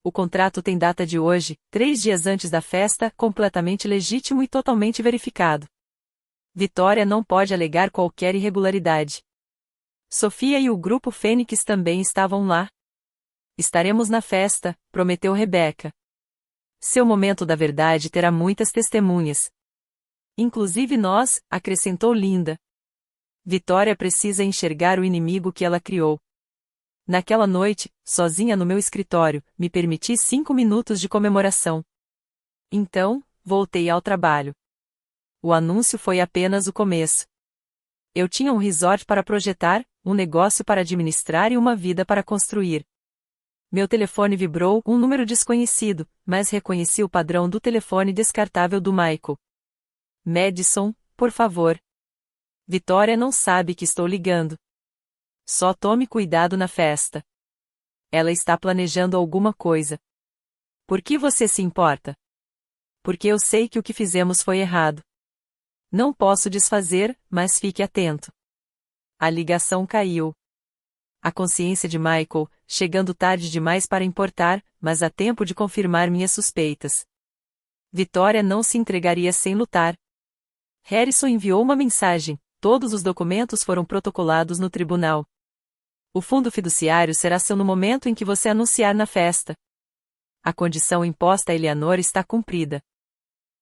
O contrato tem data de hoje, 3 dias antes da festa, completamente legítimo e totalmente verificado. Vitória não pode alegar qualquer irregularidade. Sofia e o grupo Fênix também estavam lá. Estaremos na festa, prometeu Rebecca. Seu momento da verdade terá muitas testemunhas. Inclusive nós, acrescentou Linda. Vitória precisa enxergar o inimigo que ela criou. Naquela noite, sozinha no meu escritório, me permiti 5 minutos de comemoração. Então, voltei ao trabalho. O anúncio foi apenas o começo. Eu tinha um resort para projetar, um negócio para administrar e uma vida para construir. Meu telefone vibrou, um número desconhecido, mas reconheci o padrão do telefone descartável do Michael. Madison, por favor. Vitória não sabe que estou ligando. Só tome cuidado na festa. Ela está planejando alguma coisa. Por que você se importa? Porque eu sei que o que fizemos foi errado. Não posso desfazer, mas fique atento. A ligação caiu. A consciência de Michael, chegando tarde demais para importar, mas a tempo de confirmar minhas suspeitas. Vitória não se entregaria sem lutar. Harrison enviou uma mensagem, todos os documentos foram protocolados no tribunal. O fundo fiduciário será seu no momento em que você anunciar na festa. A condição imposta a Eleanor está cumprida.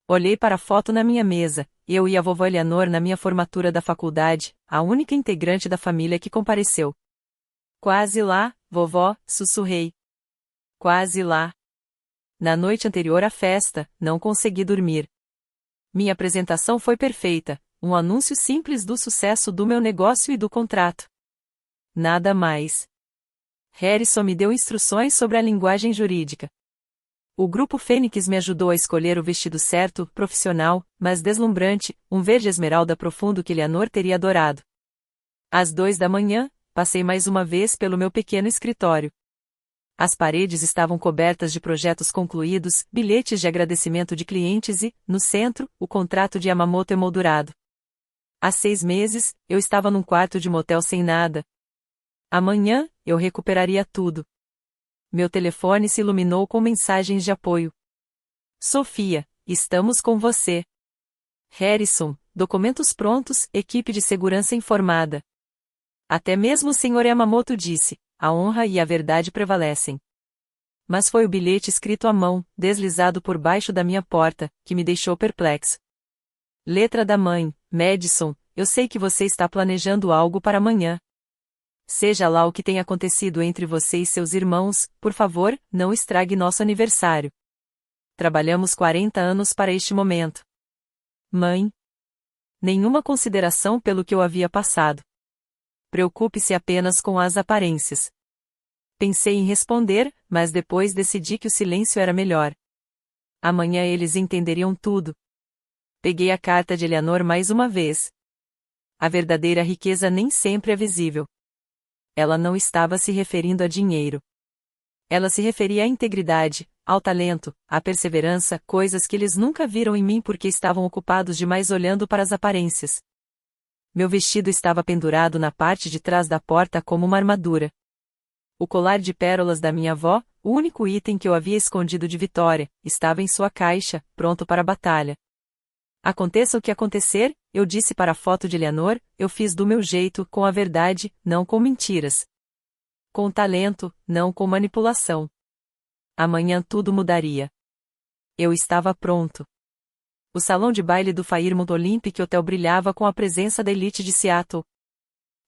Olhei para a foto na minha mesa, eu e a vovó Eleanor na minha formatura da faculdade, a única integrante da família que compareceu. Quase lá, vovó, sussurrei. Quase lá. Na noite anterior à festa, não consegui dormir. Minha apresentação foi perfeita, um anúncio simples do sucesso do meu negócio e do contrato. Nada mais. Harrison me deu instruções sobre a linguagem jurídica. O grupo Fênix me ajudou a escolher o vestido certo, profissional, mas deslumbrante, um verde esmeralda profundo que Eleanor teria adorado. Às 2 da manhã, passei mais uma vez pelo meu pequeno escritório. As paredes estavam cobertas de projetos concluídos, bilhetes de agradecimento de clientes e, no centro, o contrato de Yamamoto emoldurado. Há 6 meses, eu estava num quarto de motel sem nada. Amanhã, eu recuperaria tudo. Meu telefone se iluminou com mensagens de apoio. Sofia, estamos com você. Harrison, documentos prontos, equipe de segurança informada. Até mesmo o Sr. Yamamoto disse, a honra e a verdade prevalecem. Mas foi o bilhete escrito à mão, deslizado por baixo da minha porta, que me deixou perplexo. Letra da mãe, Madison, eu sei que você está planejando algo para amanhã. Seja lá o que tenha acontecido entre você e seus irmãos, por favor, não estrague nosso aniversário. Trabalhamos 40 anos para este momento. Mãe. Nenhuma consideração pelo que eu havia passado. Preocupe-se apenas com as aparências. Pensei em responder, mas depois decidi que o silêncio era melhor. Amanhã eles entenderiam tudo. Peguei a carta de Eleanor mais uma vez. A verdadeira riqueza nem sempre é visível. Ela não estava se referindo a dinheiro. Ela se referia à integridade, ao talento, à perseverança, coisas que eles nunca viram em mim porque estavam ocupados demais olhando para as aparências. Meu vestido estava pendurado na parte de trás da porta como uma armadura. O colar de pérolas da minha avó, o único item que eu havia escondido de Vitória, estava em sua caixa, pronto para a batalha. Aconteça o que acontecer, eu disse para a foto de Eleanor, eu fiz do meu jeito, com a verdade, não com mentiras. Com talento, não com manipulação. Amanhã tudo mudaria. Eu estava pronto. O salão de baile do Fairmont Olympic Hotel brilhava com a presença da elite de Seattle.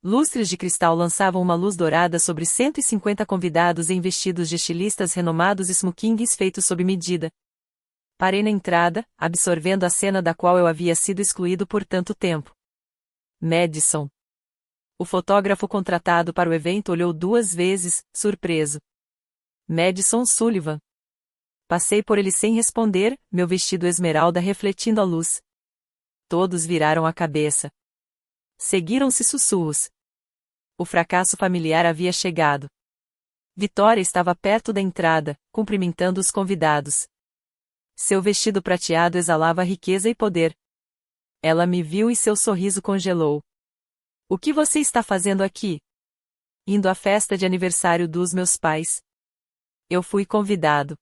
Lustres de cristal lançavam uma luz dourada sobre 150 convidados em vestidos de estilistas renomados e smokings feitos sob medida. Parei na entrada, absorvendo a cena da qual eu havia sido excluído por tanto tempo. Madison. O fotógrafo contratado para o evento olhou 2 vezes, surpreso. Madison Sullivan. Passei por ele sem responder, meu vestido esmeralda refletindo a luz. Todos viraram a cabeça. Seguiram-se sussurros. O fracasso familiar havia chegado. Vitória estava perto da entrada, cumprimentando os convidados. Seu vestido prateado exalava riqueza e poder. Ela me viu e seu sorriso congelou. O que você está fazendo aqui? Indo à festa de aniversário dos meus pais. Eu fui convidado.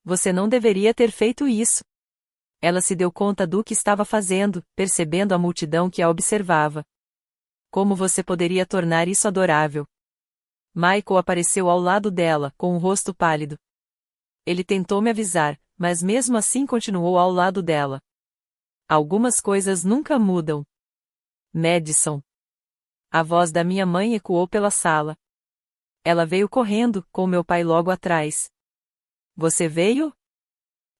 Você não deveria ter feito isso. Ela se deu conta do que estava fazendo, percebendo a multidão que a observava. Como você poderia tornar isso adorável? Michael apareceu ao lado dela, com um rosto pálido. Ele tentou me avisar, mas mesmo assim continuou ao lado dela. Algumas coisas nunca mudam. Madison. A voz da minha mãe ecoou pela sala. Ela veio correndo, com meu pai logo atrás. Você veio?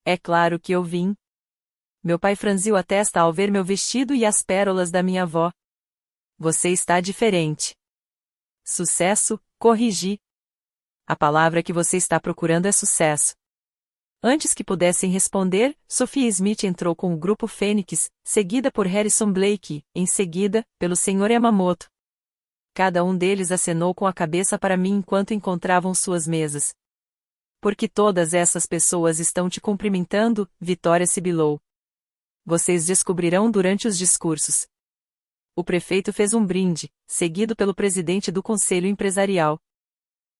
É claro que eu vim. Meu pai franziu a testa ao ver meu vestido e as pérolas da minha avó. Você está diferente. Sucesso, corrigi. A palavra que você está procurando é sucesso. Antes que pudessem responder, Sophia Smith entrou com o grupo Fênix, seguida por Harrison Blake, em seguida, pelo Sr. Yamamoto. Cada um deles acenou com a cabeça para mim enquanto encontravam suas mesas. Porque todas essas pessoas estão te cumprimentando, Vitória sibilou. Vocês descobrirão durante os discursos. O prefeito fez um brinde, seguido pelo presidente do conselho empresarial.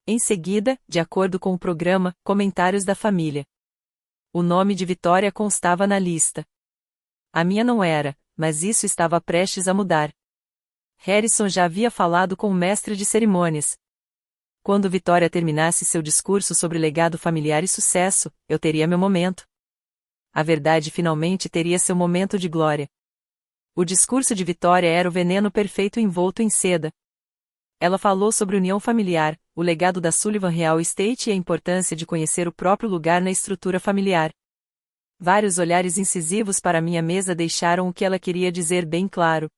Em seguida, de acordo com o programa, comentários da família. O nome de Vitória constava na lista. A minha não era, mas isso estava prestes a mudar. Harrison já havia falado com o mestre de cerimônias. Quando Vitória terminasse seu discurso sobre legado familiar e sucesso, eu teria meu momento. A verdade finalmente teria seu momento de glória. O discurso de Vitória era o veneno perfeito envolto em seda. Ela falou sobre união familiar, o legado da Sullivan Real Estate e a importância de conhecer o próprio lugar na estrutura familiar. Vários olhares incisivos para minha mesa deixaram o que ela queria dizer bem claro.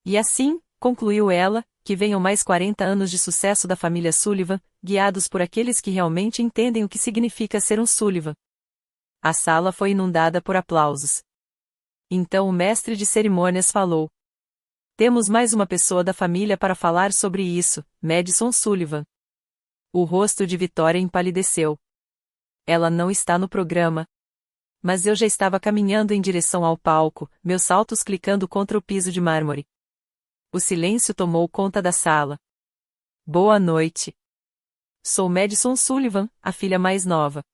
E assim, concluiu ela, que venham mais 40 anos de sucesso da família Sullivan, guiados por aqueles que realmente entendem o que significa ser um Sullivan. A sala foi inundada por aplausos. Então o mestre de cerimônias falou. Temos mais uma pessoa da família para falar sobre isso, Madison Sullivan. O rosto de Vitória empalideceu. Ela não está no programa. Mas eu já estava caminhando em direção ao palco, meus saltos clicando contra o piso de mármore. O silêncio tomou conta da sala. Boa noite. Sou Madison Sullivan, a filha mais nova.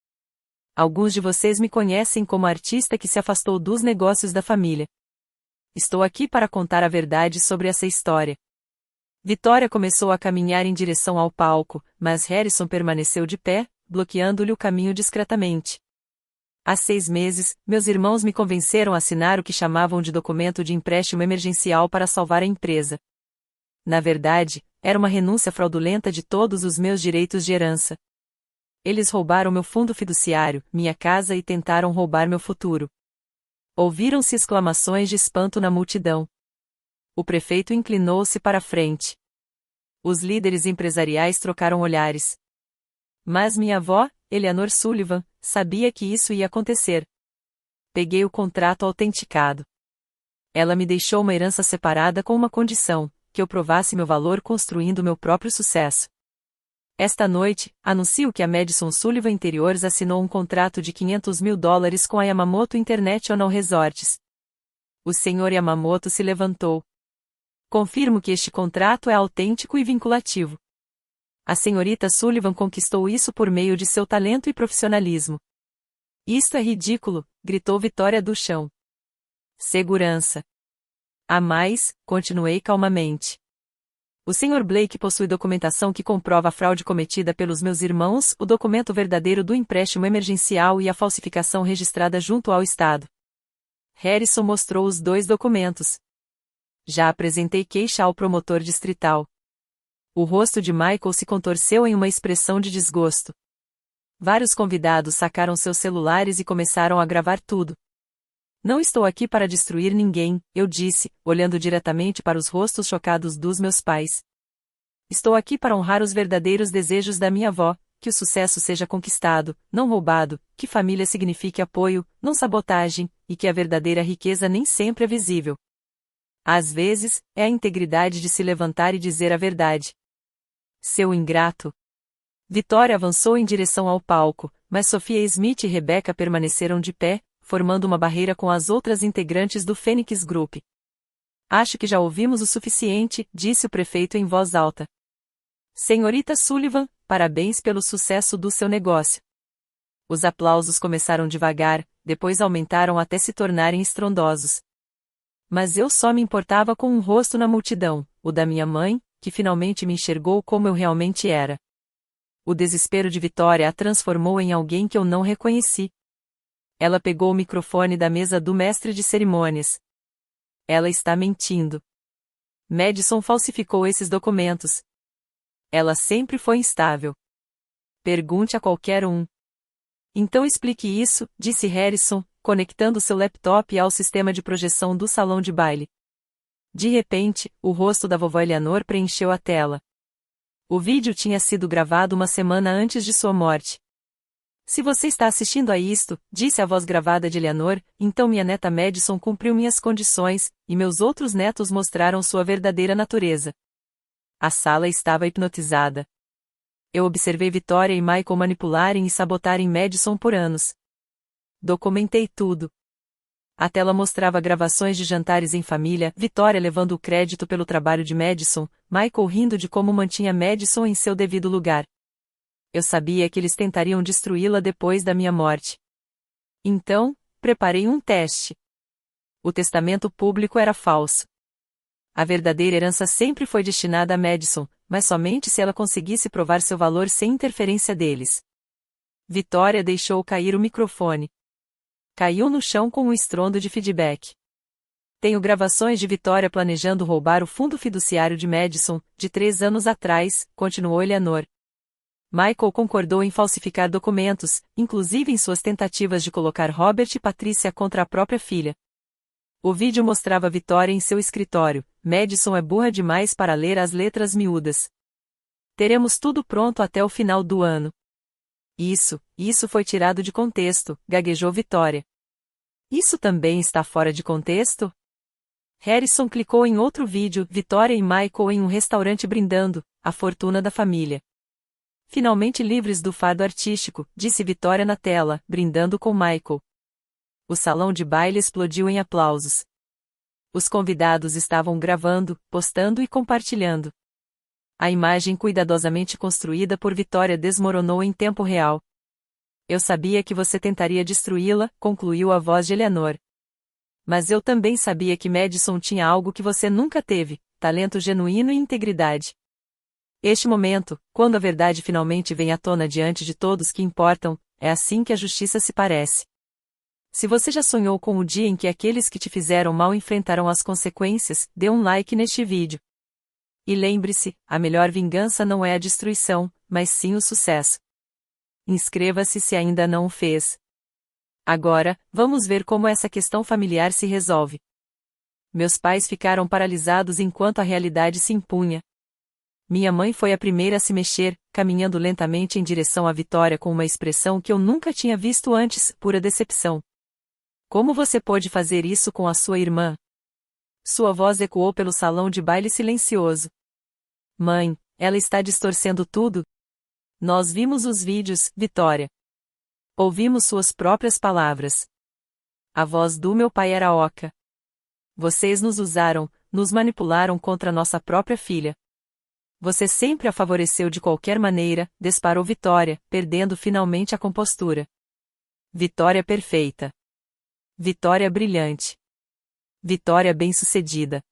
Alguns de vocês me conhecem como a artista que se afastou dos negócios da família. Estou aqui para contar a verdade sobre essa história. Vitória começou a caminhar em direção ao palco, mas Harrison permaneceu de pé, bloqueando-lhe o caminho discretamente. Há 6 meses, meus irmãos me convenceram a assinar o que chamavam de documento de empréstimo emergencial para salvar a empresa. Na verdade, era uma renúncia fraudulenta de todos os meus direitos de herança. Eles roubaram meu fundo fiduciário, minha casa e tentaram roubar meu futuro. Ouviram-se exclamações de espanto na multidão. O prefeito inclinou-se para a frente. Os líderes empresariais trocaram olhares. Mas minha avó, Eleanor Sullivan, sabia que isso ia acontecer. Peguei o contrato autenticado. Ela me deixou uma herança separada com uma condição, que eu provasse meu valor construindo meu próprio sucesso. Esta noite, anuncio que a Madison Sullivan Interiors assinou um contrato de $500 mil com a Yamamoto International Resorts. O Sr. Yamamoto se levantou. Confirmo que este contrato é autêntico e vinculativo. A senhorita Sullivan conquistou isso por meio de seu talento e profissionalismo. Isto é ridículo, gritou Vitória do chão. Segurança. A mais, continuei calmamente. O Sr. Blake possui documentação que comprova a fraude cometida pelos meus irmãos, o documento verdadeiro do empréstimo emergencial e a falsificação registrada junto ao Estado. Harrison mostrou os 2 documentos. Já apresentei queixa ao promotor distrital. O rosto de Michael se contorceu em uma expressão de desgosto. Vários convidados sacaram seus celulares e começaram a gravar tudo. Não estou aqui para destruir ninguém, eu disse, olhando diretamente para os rostos chocados dos meus pais. Estou aqui para honrar os verdadeiros desejos da minha avó, que o sucesso seja conquistado, não roubado, que família signifique apoio, não sabotagem, e que a verdadeira riqueza nem sempre é visível. Às vezes, é a integridade de se levantar e dizer a verdade. Seu ingrato. Vitória avançou em direção ao palco, mas Sophia Smith e Rebecca permaneceram de pé, formando uma barreira com as outras integrantes do Phoenix Group. Acho que já ouvimos o suficiente, disse o prefeito em voz alta. Senhorita Sullivan, parabéns pelo sucesso do seu negócio. Os aplausos começaram devagar, depois aumentaram até se tornarem estrondosos. Mas eu só me importava com um rosto na multidão, o da minha mãe, que finalmente me enxergou como eu realmente era. O desespero de Vitória a transformou em alguém que eu não reconheci. Ela pegou o microfone da mesa do mestre de cerimônias. Ela está mentindo. Madison falsificou esses documentos. Ela sempre foi instável. Pergunte a qualquer um. Então explique isso, disse Harrison, conectando seu laptop ao sistema de projeção do salão de baile. De repente, o rosto da vovó Eleanor preencheu a tela. O vídeo tinha sido gravado uma semana antes de sua morte. Se você está assistindo a isto, disse a voz gravada de Eleanor, então minha neta Madison cumpriu minhas condições, e meus outros netos mostraram sua verdadeira natureza. A sala estava hipnotizada. Eu observei Vitória e Michael manipularem e sabotarem Madison por anos. Documentei tudo. A tela mostrava gravações de jantares em família, Vitória levando o crédito pelo trabalho de Madison, Michael rindo de como mantinha Madison em seu devido lugar. Eu sabia que eles tentariam destruí-la depois da minha morte. Então, preparei um teste. O testamento público era falso. A verdadeira herança sempre foi destinada a Madison, mas somente se ela conseguisse provar seu valor sem interferência deles. Vitória deixou cair o microfone. Caiu no chão com um estrondo de feedback. Tenho gravações de Vitória planejando roubar o fundo fiduciário de Madison, de 3 anos atrás, continuou Eleanor. Michael concordou em falsificar documentos, inclusive em suas tentativas de colocar Robert e Patricia contra a própria filha. O vídeo mostrava Vitória em seu escritório. Madison é burra demais para ler as letras miúdas. Teremos tudo pronto até o final do ano. Isso foi tirado de contexto, gaguejou Vitória. Isso também está fora de contexto? Harrison clicou em outro vídeo, Vitória e Michael em um restaurante brindando, a fortuna da família. Finalmente livres do fardo artístico, disse Vitória na tela, brindando com Michael. O salão de baile explodiu em aplausos. Os convidados estavam gravando, postando e compartilhando. A imagem cuidadosamente construída por Vitória desmoronou em tempo real. Eu sabia que você tentaria destruí-la, concluiu a voz de Eleanor. Mas eu também sabia que Madison tinha algo que você nunca teve, talento genuíno e integridade. Este momento, quando a verdade finalmente vem à tona diante de todos que importam, é assim que a justiça se parece. Se você já sonhou com o dia em que aqueles que te fizeram mal enfrentarão as consequências, dê um like neste vídeo. E lembre-se, a melhor vingança não é a destruição, mas sim o sucesso. Inscreva-se se ainda não o fez. Agora, vamos ver como essa questão familiar se resolve. Meus pais ficaram paralisados enquanto a realidade se impunha. Minha mãe foi a primeira a se mexer, caminhando lentamente em direção à Vitória com uma expressão que eu nunca tinha visto antes, pura decepção. Como você pôde fazer isso com a sua irmã? Sua voz ecoou pelo salão de baile silencioso. Mãe, ela está distorcendo tudo? Nós vimos os vídeos, Vitória. Ouvimos suas próprias palavras. A voz do meu pai era oca. Vocês nos usaram, nos manipularam contra nossa própria filha. Você sempre a favoreceu de qualquer maneira, disparou Vitória, perdendo finalmente a compostura. Vitória perfeita. Vitória brilhante. Vitória bem-sucedida.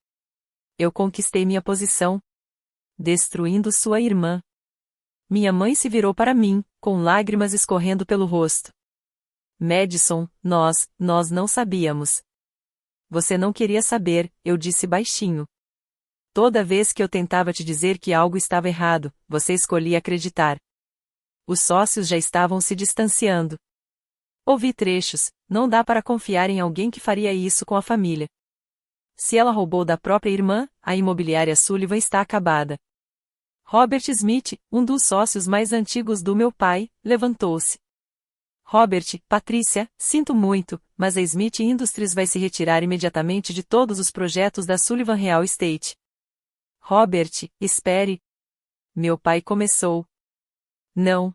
Eu conquistei minha posição, destruindo sua irmã. Minha mãe se virou para mim, com lágrimas escorrendo pelo rosto. Madison, nós não sabíamos. Você não queria saber, eu disse baixinho. Toda vez que eu tentava te dizer que algo estava errado, você escolhia acreditar. Os sócios já estavam se distanciando. Ouvi trechos, não dá para confiar em alguém que faria isso com a família. Se ela roubou da própria irmã, a imobiliária Sullivan está acabada. Robert Smith, um dos sócios mais antigos do meu pai, levantou-se. Robert, Patrícia, sinto muito, mas a Smith Industries vai se retirar imediatamente de todos os projetos da Sullivan Real Estate. Robert, espere. Meu pai começou. Não.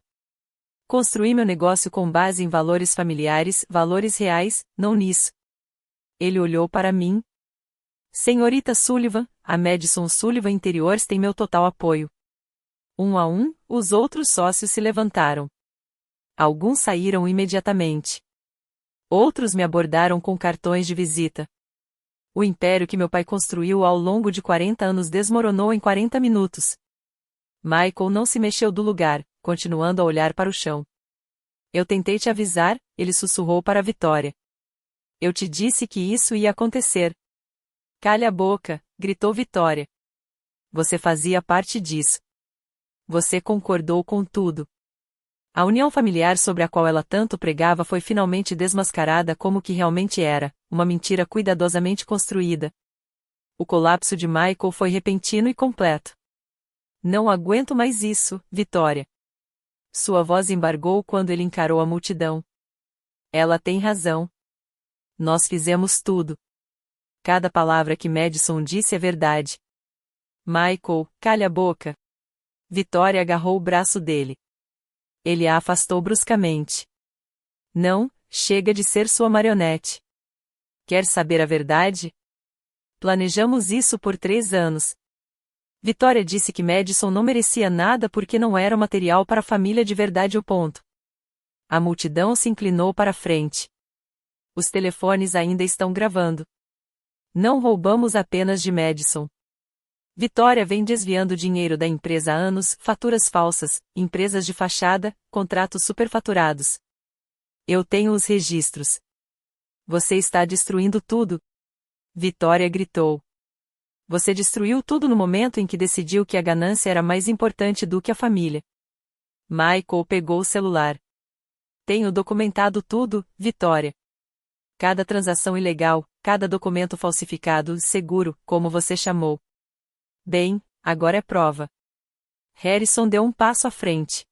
Construí meu negócio com base em valores familiares, valores reais, não nisso. Ele olhou para mim. Senhorita Sullivan, a Madison Sullivan Interiors tem meu total apoio. Um a um, os outros sócios se levantaram. Alguns saíram imediatamente. Outros me abordaram com cartões de visita. O império que meu pai construiu ao longo de 40 anos desmoronou em 40 minutos. Michael não se mexeu do lugar, continuando a olhar para o chão. Eu tentei te avisar, ele sussurrou para Vitória. Eu te disse que isso ia acontecer. Calha a boca, gritou Vitória. Você fazia parte disso. Você concordou com tudo. A união familiar sobre a qual ela tanto pregava foi finalmente desmascarada como o que realmente era, uma mentira cuidadosamente construída. O colapso de Michael foi repentino e completo. Não aguento mais isso, Vitória. Sua voz embargou quando ele encarou a multidão. Ela tem razão. Nós fizemos tudo. Cada palavra que Madison disse é verdade. Michael, calha a boca. Vitória agarrou o braço dele. Ele a afastou bruscamente. Não, chega de ser sua marionete. Quer saber a verdade? Planejamos isso por 3 anos. Vitória disse que Madison não merecia nada porque não era o material para a família de verdade o ponto. A multidão se inclinou para a frente. Os telefones ainda estão gravando. Não roubamos apenas de Madison. Vitória vem desviando dinheiro da empresa há anos, faturas falsas, empresas de fachada, contratos superfaturados. Eu tenho os registros. Você está destruindo tudo. Vitória gritou. Você destruiu tudo no momento em que decidiu que a ganância era mais importante do que a família. Michael pegou o celular. Tenho documentado tudo, Vitória. Cada transação ilegal, cada documento falsificado, seguro, como você chamou. Bem, agora é prova. Harrison deu um passo à frente.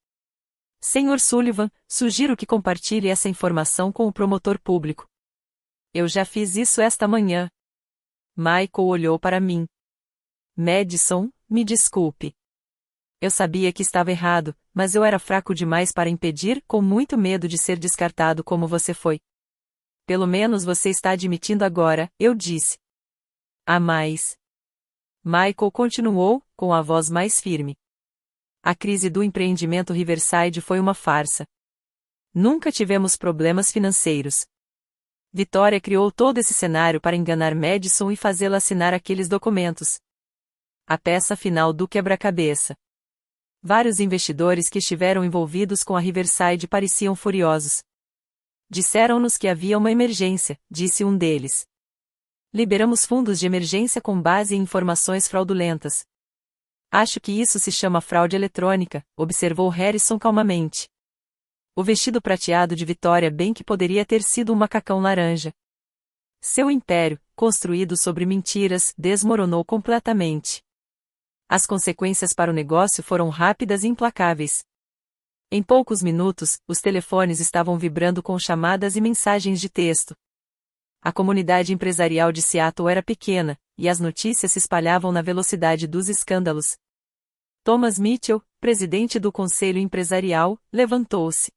Senhor Sullivan, sugiro que compartilhe essa informação com o promotor público. Eu já fiz isso esta manhã. Michael olhou para mim. Madison, me desculpe. Eu sabia que estava errado, mas eu era fraco demais para impedir, com muito medo de ser descartado como você foi. Pelo menos você está admitindo agora, eu disse. Há mais. Michael continuou, com a voz mais firme. A crise do empreendimento Riverside foi uma farsa. Nunca tivemos problemas financeiros. Vitória criou todo esse cenário para enganar Madison e fazê-la assinar aqueles documentos. A peça final do quebra-cabeça. Vários investidores que estiveram envolvidos com a Riverside pareciam furiosos. Disseram-nos que havia uma emergência, disse um deles. Liberamos fundos de emergência com base em informações fraudulentas. Acho que isso se chama fraude eletrônica, observou Harrison calmamente. O vestido prateado de Vitória bem que poderia ter sido um macacão laranja. Seu império, construído sobre mentiras, desmoronou completamente. As consequências para o negócio foram rápidas e implacáveis. Em poucos minutos, os telefones estavam vibrando com chamadas e mensagens de texto. A comunidade empresarial de Seattle era pequena, e as notícias se espalhavam na velocidade dos escândalos. Thomas Mitchell, presidente do Conselho Empresarial, levantou-se.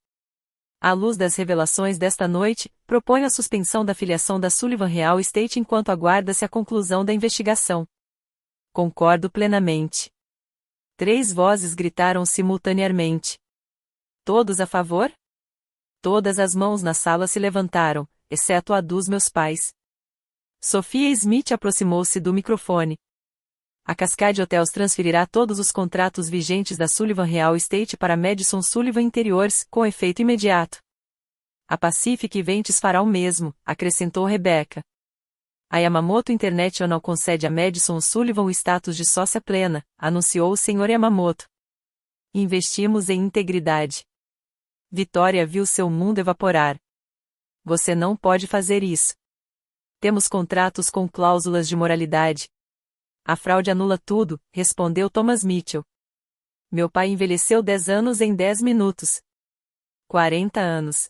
À luz das revelações desta noite, proponho a suspensão da filiação da Sullivan Real Estate enquanto aguarda-se a conclusão da investigação. Concordo plenamente. 3 vozes gritaram simultaneamente. Todos a favor? Todas as mãos na sala se levantaram, exceto a dos meus pais. Sophia Smith aproximou-se do microfone. A Cascade Hotels transferirá todos os contratos vigentes da Sullivan Real Estate para Madison Sullivan Interiors, com efeito imediato. A Pacific Events fará o mesmo, acrescentou Rebecca. A Yamamoto International concede a Madison Sullivan o status de sócia plena, anunciou o Sr. Yamamoto. Investimos em integridade. Vitória viu seu mundo evaporar. Você não pode fazer isso. Temos contratos com cláusulas de moralidade. A fraude anula tudo, respondeu Thomas Mitchell. Meu pai envelheceu 10 anos em 10 minutos. 40 anos.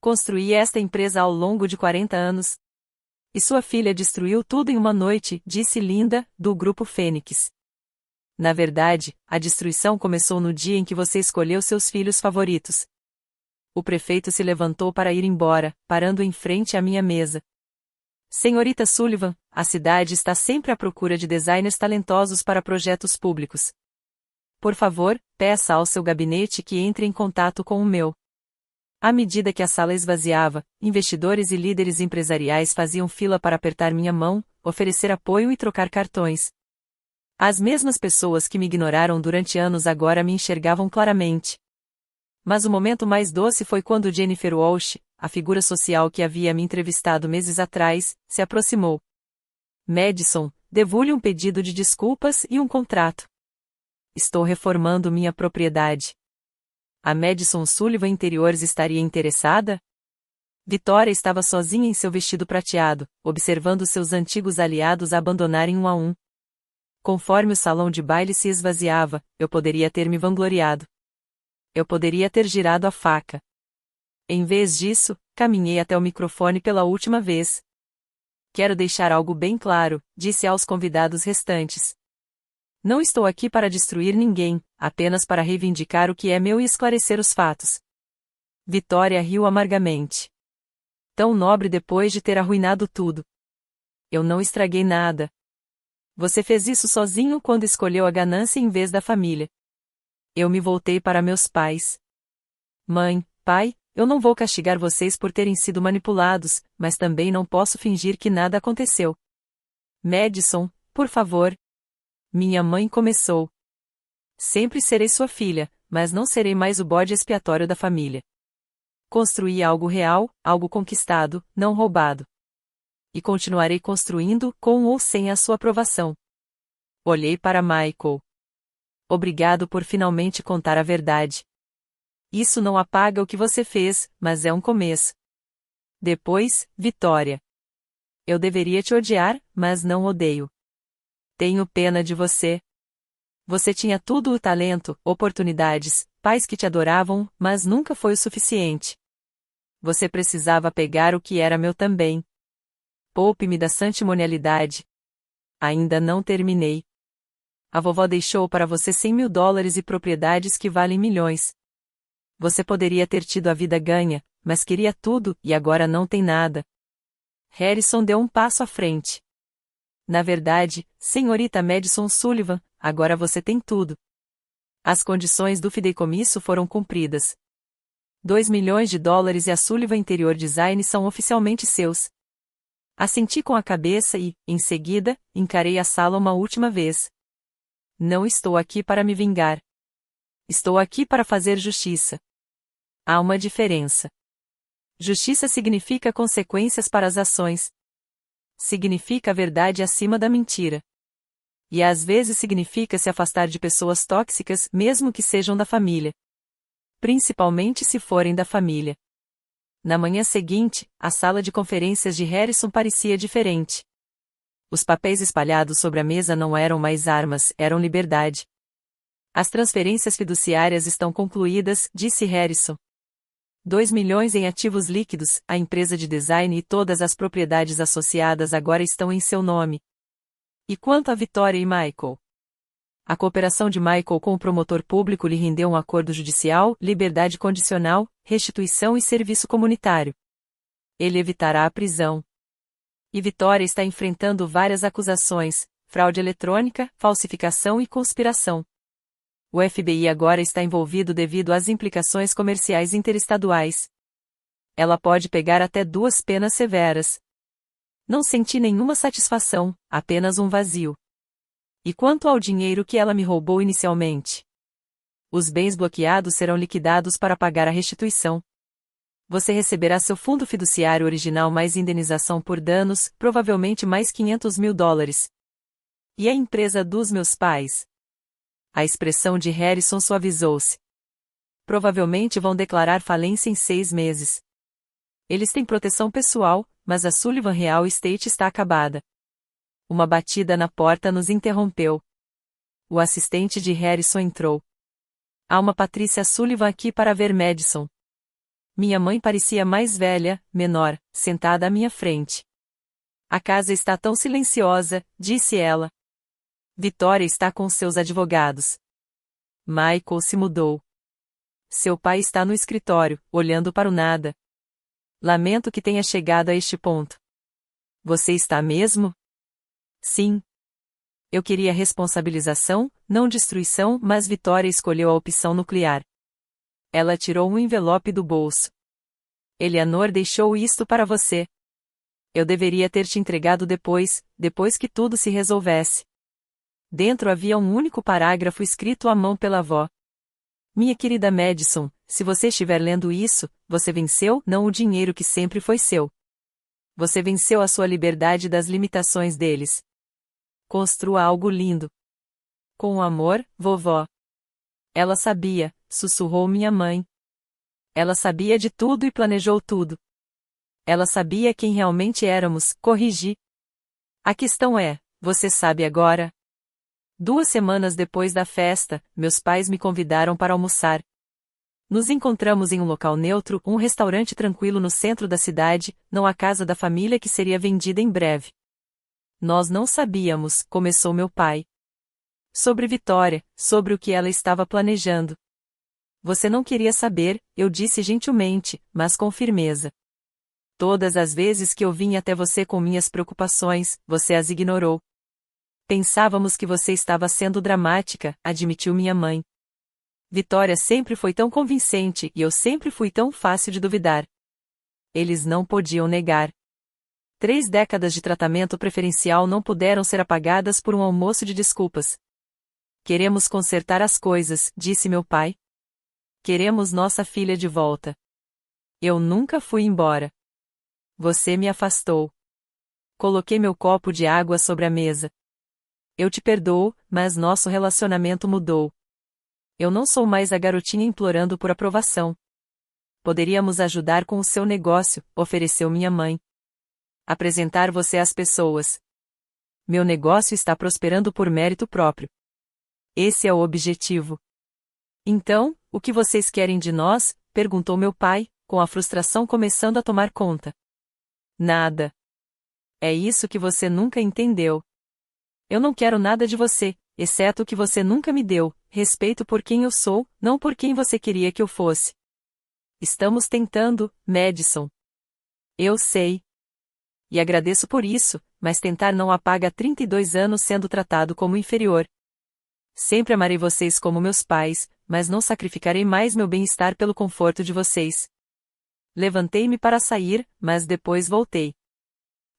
Construí esta empresa ao longo de 40 anos. E sua filha destruiu tudo em uma noite, disse Linda, do Grupo Fênix. Na verdade, a destruição começou no dia em que você escolheu seus filhos favoritos. O prefeito se levantou para ir embora, parando em frente à minha mesa. Senhorita Sullivan, a cidade está sempre à procura de designers talentosos para projetos públicos. Por favor, peça ao seu gabinete que entre em contato com o meu. À medida que a sala esvaziava, investidores e líderes empresariais faziam fila para apertar minha mão, oferecer apoio e trocar cartões. As mesmas pessoas que me ignoraram durante anos agora me enxergavam claramente. Mas o momento mais doce foi quando Jennifer Walsh, a figura social que havia me entrevistado meses atrás, se aproximou. Madison, devo-lhe um pedido de desculpas e um contrato. Estou reformando minha propriedade. A Madison Sullivan Interiors estaria interessada? Vitória estava sozinha em seu vestido prateado, observando seus antigos aliados abandonarem um a um. Conforme o salão de baile se esvaziava, eu poderia ter me vangloriado. Eu poderia ter girado a faca. Em vez disso, caminhei até o microfone pela última vez. Quero deixar algo bem claro, disse aos convidados restantes. Não estou aqui para destruir ninguém, apenas para reivindicar o que é meu e esclarecer os fatos. Vitória riu amargamente. Tão nobre depois de ter arruinado tudo. Eu não estraguei nada. Você fez isso sozinho quando escolheu a ganância em vez da família. Eu me voltei para meus pais. Mãe, pai, eu não vou castigar vocês por terem sido manipulados, mas também não posso fingir que nada aconteceu. Madison, por favor. Minha mãe começou. Sempre serei sua filha, mas não serei mais o bode expiatório da família. Construí algo real, algo conquistado, não roubado. E continuarei construindo, com ou sem a sua aprovação. Olhei para Michael. Obrigado por finalmente contar a verdade. Isso não apaga o que você fez, mas é um começo. Depois, Vitória. Eu deveria te odiar, mas não odeio. Tenho pena de você. Você tinha tudo o talento, oportunidades, pais que te adoravam, mas nunca foi o suficiente. Você precisava pegar o que era meu também. Poupe-me da santimonialidade. Ainda não terminei. A vovó deixou para você $100.000 e propriedades que valem milhões. Você poderia ter tido a vida ganha, mas queria tudo e agora não tem nada. Harrison deu um passo à frente. Na verdade, senhorita Madison Sullivan, agora você tem tudo. As condições do fideicomisso foram cumpridas. $2 milhões e a Sullivan Interior Design são oficialmente seus. Assenti com a cabeça e, em seguida, encarei a sala uma última vez. Não estou aqui para me vingar. Estou aqui para fazer justiça. Há uma diferença. Justiça significa consequências para as ações. Significa a verdade acima da mentira. E às vezes significa se afastar de pessoas tóxicas, mesmo que sejam da família. Principalmente se forem da família. Na manhã seguinte, a sala de conferências de Harrison parecia diferente. Os papéis espalhados sobre a mesa não eram mais armas, eram liberdade. As transferências fiduciárias estão concluídas, disse Harrison. 2 milhões em ativos líquidos, a empresa de design e todas as propriedades associadas agora estão em seu nome. E quanto a Victoria e Michael? A cooperação de Michael com o promotor público lhe rendeu um acordo judicial, liberdade condicional, restituição e serviço comunitário. Ele evitará a prisão. E Victoria está enfrentando várias acusações: fraude eletrônica, falsificação e conspiração. O FBI agora está envolvido devido às implicações comerciais interestaduais. Ela pode pegar até 2 penas severas. Não senti nenhuma satisfação, apenas um vazio. E quanto ao dinheiro que ela me roubou inicialmente? Os bens bloqueados serão liquidados para pagar a restituição. Você receberá seu fundo fiduciário original mais indenização por danos, provavelmente mais $500.000. E a empresa dos meus pais? A expressão de Harrison suavizou-se. Provavelmente vão declarar falência em 6 meses. Eles têm proteção pessoal, mas a Sullivan Real Estate está acabada. Uma batida na porta nos interrompeu. O assistente de Harrison entrou. Há uma Patrícia Sullivan aqui para ver Madison. Minha mãe parecia mais velha, menor, sentada à minha frente. A casa está tão silenciosa, disse ela. Victoria está com seus advogados. Michael se mudou. Seu pai está no escritório, olhando para o nada. Lamento que tenha chegado a este ponto. Você está mesmo? Sim. Eu queria responsabilização, não destruição, mas Victoria escolheu a opção nuclear. Ela tirou um envelope do bolso. Eleanor deixou isto para você. Eu deveria ter te entregado depois que tudo se resolvesse. Dentro havia um único parágrafo escrito à mão pela avó. Minha querida Madison, se você estiver lendo isso, você venceu não o dinheiro que sempre foi seu. Você venceu a sua liberdade das limitações deles. Construa algo lindo. Com amor, vovó. Ela sabia, sussurrou minha mãe. Ela sabia de tudo e planejou tudo. Ela sabia quem realmente éramos, corrigi. A questão é, você sabe agora? 2 semanas depois da festa, meus pais me convidaram para almoçar. Nos encontramos em um local neutro, um restaurante tranquilo no centro da cidade, não a casa da família que seria vendida em breve. Nós não sabíamos, começou meu pai. Sobre Victoria, sobre o que ela estava planejando. Você não queria saber, eu disse gentilmente, mas com firmeza. Todas as vezes que eu vim até você com minhas preocupações, você as ignorou. Pensávamos que você estava sendo dramática, admitiu minha mãe. Victoria sempre foi tão convincente e eu sempre fui tão fácil de duvidar. Eles não podiam negar. 3 décadas de tratamento preferencial não puderam ser apagadas por um almoço de desculpas. Queremos consertar as coisas, disse meu pai. Queremos nossa filha de volta. Eu nunca fui embora. Você me afastou. Coloquei meu copo de água sobre a mesa. Eu te perdoo, mas nosso relacionamento mudou. Eu não sou mais a garotinha implorando por aprovação. Poderíamos ajudar com o seu negócio, ofereceu minha mãe. Apresentar você às pessoas. Meu negócio está prosperando por mérito próprio. Esse é o objetivo. Então, o que vocês querem de nós? Perguntou meu pai, com a frustração começando a tomar conta. Nada. É isso que você nunca entendeu. Eu não quero nada de você, exceto o que você nunca me deu, respeito por quem eu sou, não por quem você queria que eu fosse. Estamos tentando, Madison. Eu sei. E agradeço por isso, mas tentar não apaga 32 anos sendo tratado como inferior. Sempre amarei vocês como meus pais, mas não sacrificarei mais meu bem-estar pelo conforto de vocês. Levantei-me para sair, mas depois voltei.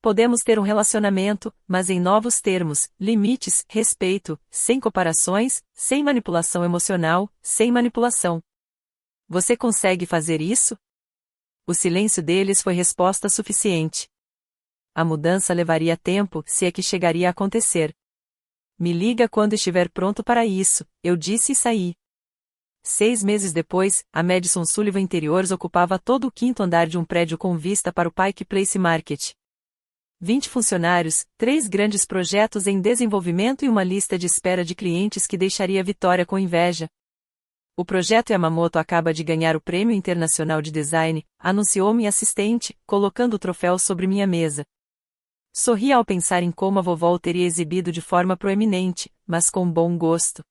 Podemos ter um relacionamento, mas em novos termos, limites, respeito, sem comparações, sem manipulação emocional, sem manipulação. Você consegue fazer isso? O silêncio deles foi resposta suficiente. A mudança levaria tempo, se é que chegaria a acontecer. Me liga quando estiver pronto para isso, eu disse e saí. 6 meses depois, a Madison Sullivan Interiors ocupava todo o quinto andar de um prédio com vista para o Pike Place Market. 20 funcionários, 3 grandes projetos em desenvolvimento e uma lista de espera de clientes que deixaria Vitória com inveja. O projeto Yamamoto acaba de ganhar o Prêmio Internacional de Design, anunciou minha assistente, colocando o troféu sobre minha mesa. Sorri ao pensar em como a vovó o teria exibido de forma proeminente, mas com bom gosto.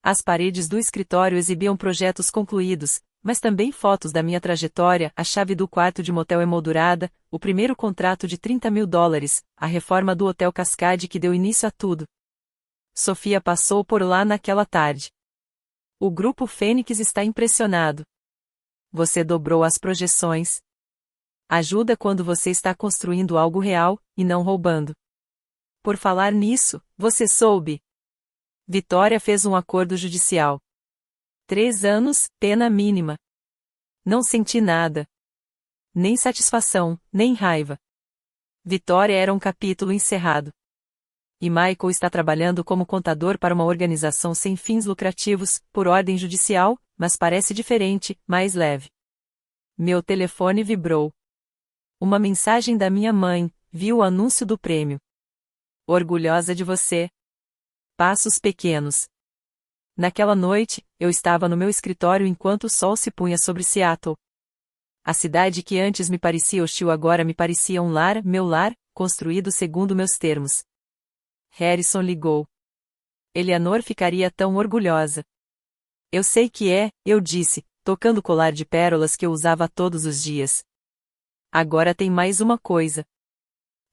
As paredes do escritório exibiam projetos concluídos, mas também fotos da minha trajetória, a chave do quarto de motel emoldurada, o primeiro contrato de $30 mil, a reforma do Hotel Cascade que deu início a tudo. Sofia passou por lá naquela tarde. O grupo Fênix está impressionado. Você dobrou as projeções. Ajuda quando você está construindo algo real, e não roubando. Por falar nisso, você soube? Vitória fez um acordo judicial. 3 anos, pena mínima. Não senti nada. Nem satisfação, nem raiva. Vitória era um capítulo encerrado. E Michael está trabalhando como contador para uma organização sem fins lucrativos, por ordem judicial, mas parece diferente, mais leve. Meu telefone vibrou. Uma mensagem da minha mãe, viu o anúncio do prêmio. Orgulhosa de você. Passos pequenos. Naquela noite, eu estava no meu escritório enquanto o sol se punha sobre Seattle. A cidade que antes me parecia hostil agora me parecia um lar, meu lar, construído segundo meus termos. Harrison ligou. Eleanor ficaria tão orgulhosa. Eu sei que é, eu disse, tocando o colar de pérolas que eu usava todos os dias. Agora tem mais uma coisa.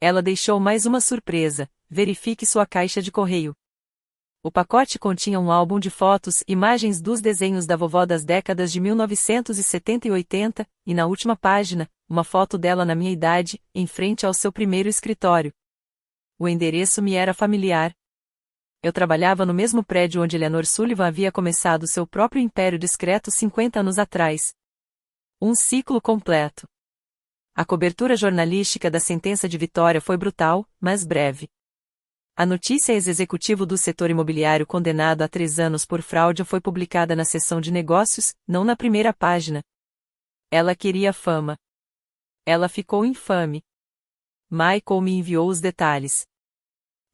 Ela deixou mais uma surpresa, verifique sua caixa de correio. O pacote continha um álbum de fotos, imagens dos desenhos da vovó das décadas de 1970 e 80, e na última página, uma foto dela na minha idade, em frente ao seu primeiro escritório. O endereço me era familiar. Eu trabalhava no mesmo prédio onde Eleanor Sullivan havia começado seu próprio império discreto 50 anos atrás. Um ciclo completo. A cobertura jornalística da sentença de Vitória foi brutal, mas breve. A notícia ex-executivo do setor imobiliário condenado a 3 anos por fraude foi publicada na seção de negócios, não na primeira página. Ela queria fama. Ela ficou infame. Michael me enviou os detalhes.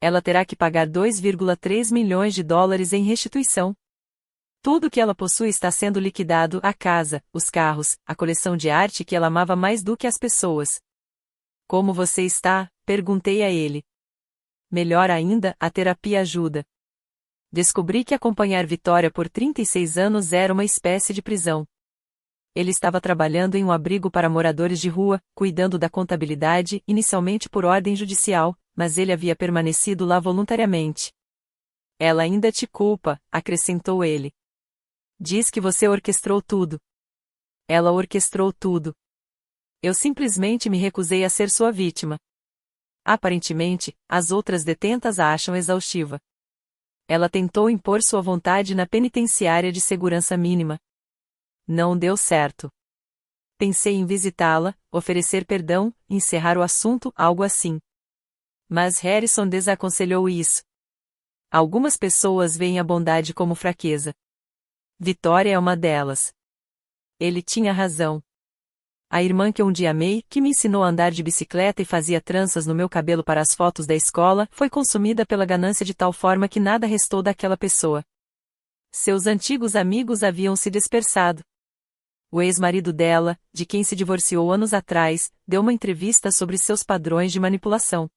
Ela terá que pagar $2,3 milhões em restituição. Tudo que ela possui está sendo liquidado, a casa, os carros, a coleção de arte que ela amava mais do que as pessoas. Como você está? Perguntei a ele. Melhor ainda, a terapia ajuda. Descobri que acompanhar Vitória por 36 anos era uma espécie de prisão. Ele estava trabalhando em um abrigo para moradores de rua, cuidando da contabilidade, inicialmente por ordem judicial, mas ele havia permanecido lá voluntariamente. Ela ainda te culpa, acrescentou ele. Diz que você orquestrou tudo. Ela orquestrou tudo. Eu simplesmente me recusei a ser sua vítima. Aparentemente, as outras detentas a acham exaustiva. Ela tentou impor sua vontade na penitenciária de segurança mínima. Não deu certo. Pensei em visitá-la, oferecer perdão, encerrar o assunto, algo assim. Mas Harrison desaconselhou isso. Algumas pessoas veem a bondade como fraqueza. Vitória é uma delas. Ele tinha razão. A irmã que um dia amei, que me ensinou a andar de bicicleta e fazia tranças no meu cabelo para as fotos da escola, foi consumida pela ganância de tal forma que nada restou daquela pessoa. Seus antigos amigos haviam se dispersado. O ex-marido dela, de quem se divorciou anos atrás, deu uma entrevista sobre seus padrões de manipulação.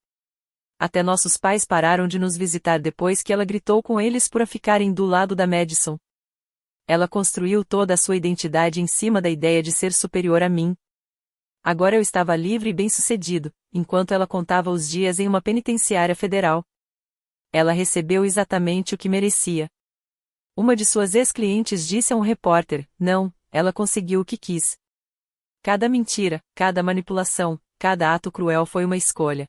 Até nossos pais pararam de nos visitar depois que ela gritou com eles para ficarem do lado da Madison. Ela construiu toda a sua identidade em cima da ideia de ser superior a mim. Agora eu estava livre e bem-sucedido, enquanto ela contava os dias em uma penitenciária federal. Ela recebeu exatamente o que merecia. Uma de suas ex-clientes disse a um repórter: não, ela conseguiu o que quis. Cada mentira, cada manipulação, cada ato cruel foi uma escolha.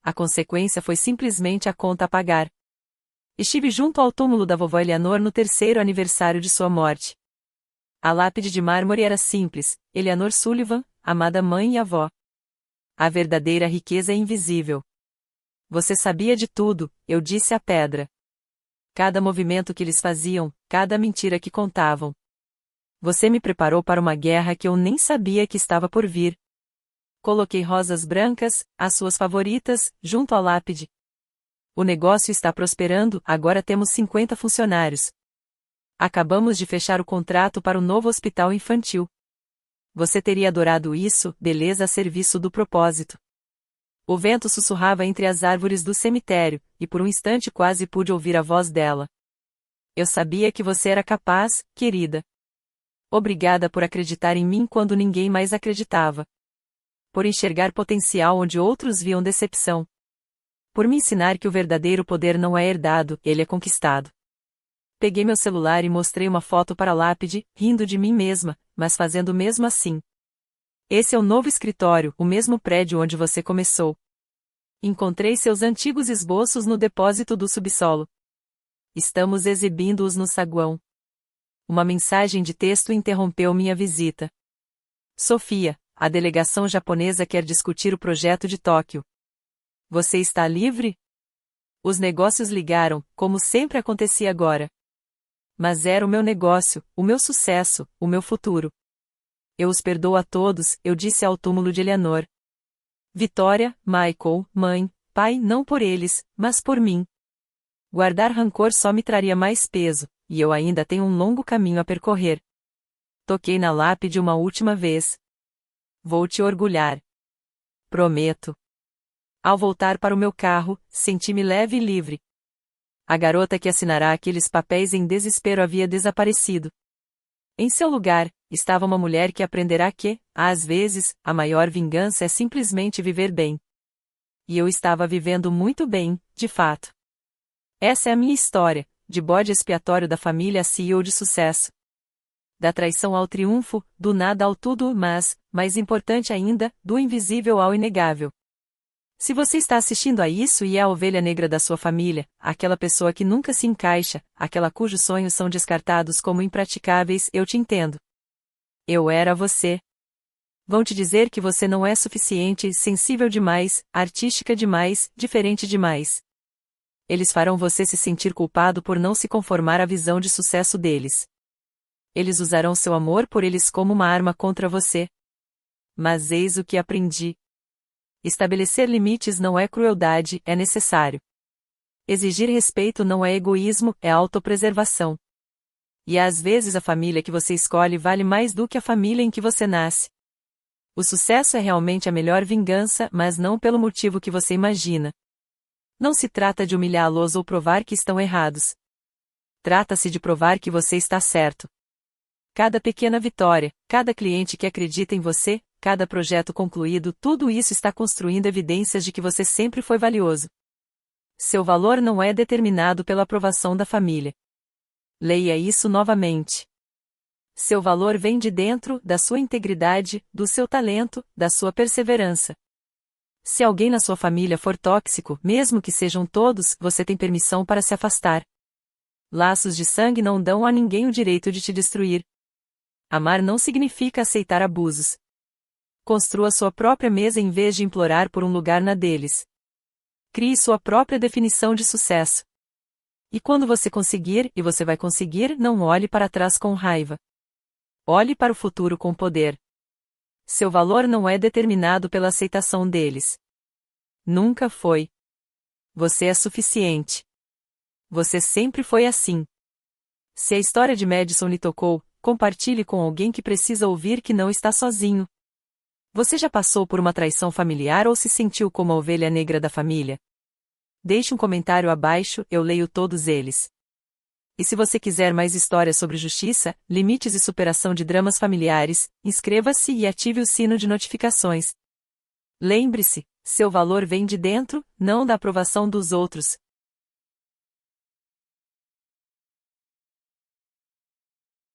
A consequência foi simplesmente a conta a pagar. Estive junto ao túmulo da vovó Eleanor no 3º aniversário de sua morte. A lápide de mármore era simples: Eleanor Sullivan, amada mãe e avó. A verdadeira riqueza é invisível. Você sabia de tudo, eu disse à pedra. Cada movimento que eles faziam, cada mentira que contavam. Você me preparou para uma guerra que eu nem sabia que estava por vir. Coloquei rosas brancas, as suas favoritas, junto à lápide. O negócio está prosperando, agora temos 50 funcionários. Acabamos de fechar o contrato para o novo hospital infantil. Você teria adorado isso, beleza a serviço do propósito. O vento sussurrava entre as árvores do cemitério, e por um instante quase pude ouvir a voz dela. Eu sabia que você era capaz, querida. Obrigada por acreditar em mim quando ninguém mais acreditava. Por enxergar potencial onde outros viam decepção. Por me ensinar que o verdadeiro poder não é herdado, ele é conquistado. Peguei meu celular e mostrei uma foto para a lápide, rindo de mim mesma, mas fazendo mesmo assim. Esse é o novo escritório, o mesmo prédio onde você começou. Encontrei seus antigos esboços no depósito do subsolo. Estamos exibindo-os no saguão. Uma mensagem de texto interrompeu minha visita. Sofia, a delegação japonesa quer discutir o projeto de Tóquio. Você está livre? Os negócios ligaram, como sempre acontecia agora. Mas era o meu negócio, o meu sucesso, o meu futuro. Eu os perdoo a todos, eu disse ao túmulo de Eleanor. Vitória, Michael, mãe, pai, não por eles, mas por mim. Guardar rancor só me traria mais peso, e eu ainda tenho um longo caminho a percorrer. Toquei na lápide uma última vez. Vou te orgulhar. Prometo. Ao voltar para o meu carro, senti-me leve e livre. A garota que assinará aqueles papéis em desespero havia desaparecido. Em seu lugar, estava uma mulher que aprenderá que, às vezes, a maior vingança é simplesmente viver bem. E eu estava vivendo muito bem, de fato. Essa é a minha história, de bode expiatório da família CEO de sucesso. Da traição ao triunfo, do nada ao tudo, mas, mais importante ainda, do invisível ao inegável. Se você está assistindo a isso e é a ovelha negra da sua família, aquela pessoa que nunca se encaixa, aquela cujos sonhos são descartados como impraticáveis, eu te entendo. Eu era você. Vão te dizer que você não é suficiente, sensível demais, artística demais, diferente demais. Eles farão você se sentir culpado por não se conformar à visão de sucesso deles. Eles usarão seu amor por eles como uma arma contra você. Mas eis o que aprendi. Estabelecer limites não é crueldade, é necessário. Exigir respeito não é egoísmo, é autopreservação. E às vezes a família que você escolhe vale mais do que a família em que você nasce. O sucesso é realmente a melhor vingança, mas não pelo motivo que você imagina. Não se trata de humilhá-los ou provar que estão errados. Trata-se de provar que você está certo. Cada pequena vitória, cada cliente que acredita em você, cada projeto concluído, tudo isso está construindo evidências de que você sempre foi valioso. Seu valor não é determinado pela aprovação da família. Leia isso novamente. Seu valor vem de dentro, da sua integridade, do seu talento, da sua perseverança. Se alguém na sua família for tóxico, mesmo que sejam todos, você tem permissão para se afastar. Laços de sangue não dão a ninguém o direito de te destruir. Amar não significa aceitar abusos. Construa sua própria mesa em vez de implorar por um lugar na deles. Crie sua própria definição de sucesso. E quando você conseguir, e você vai conseguir, não olhe para trás com raiva. Olhe para o futuro com poder. Seu valor não é determinado pela aceitação deles. Nunca foi. Você é suficiente. Você sempre foi assim. Se a história de Madison lhe tocou, compartilhe com alguém que precisa ouvir que não está sozinho. Você já passou por uma traição familiar ou se sentiu como a ovelha negra da família? Deixe um comentário abaixo, eu leio todos eles. E se você quiser mais histórias sobre justiça, limites e superação de dramas familiares, inscreva-se e ative o sino de notificações. Lembre-se, seu valor vem de dentro, não da aprovação dos outros.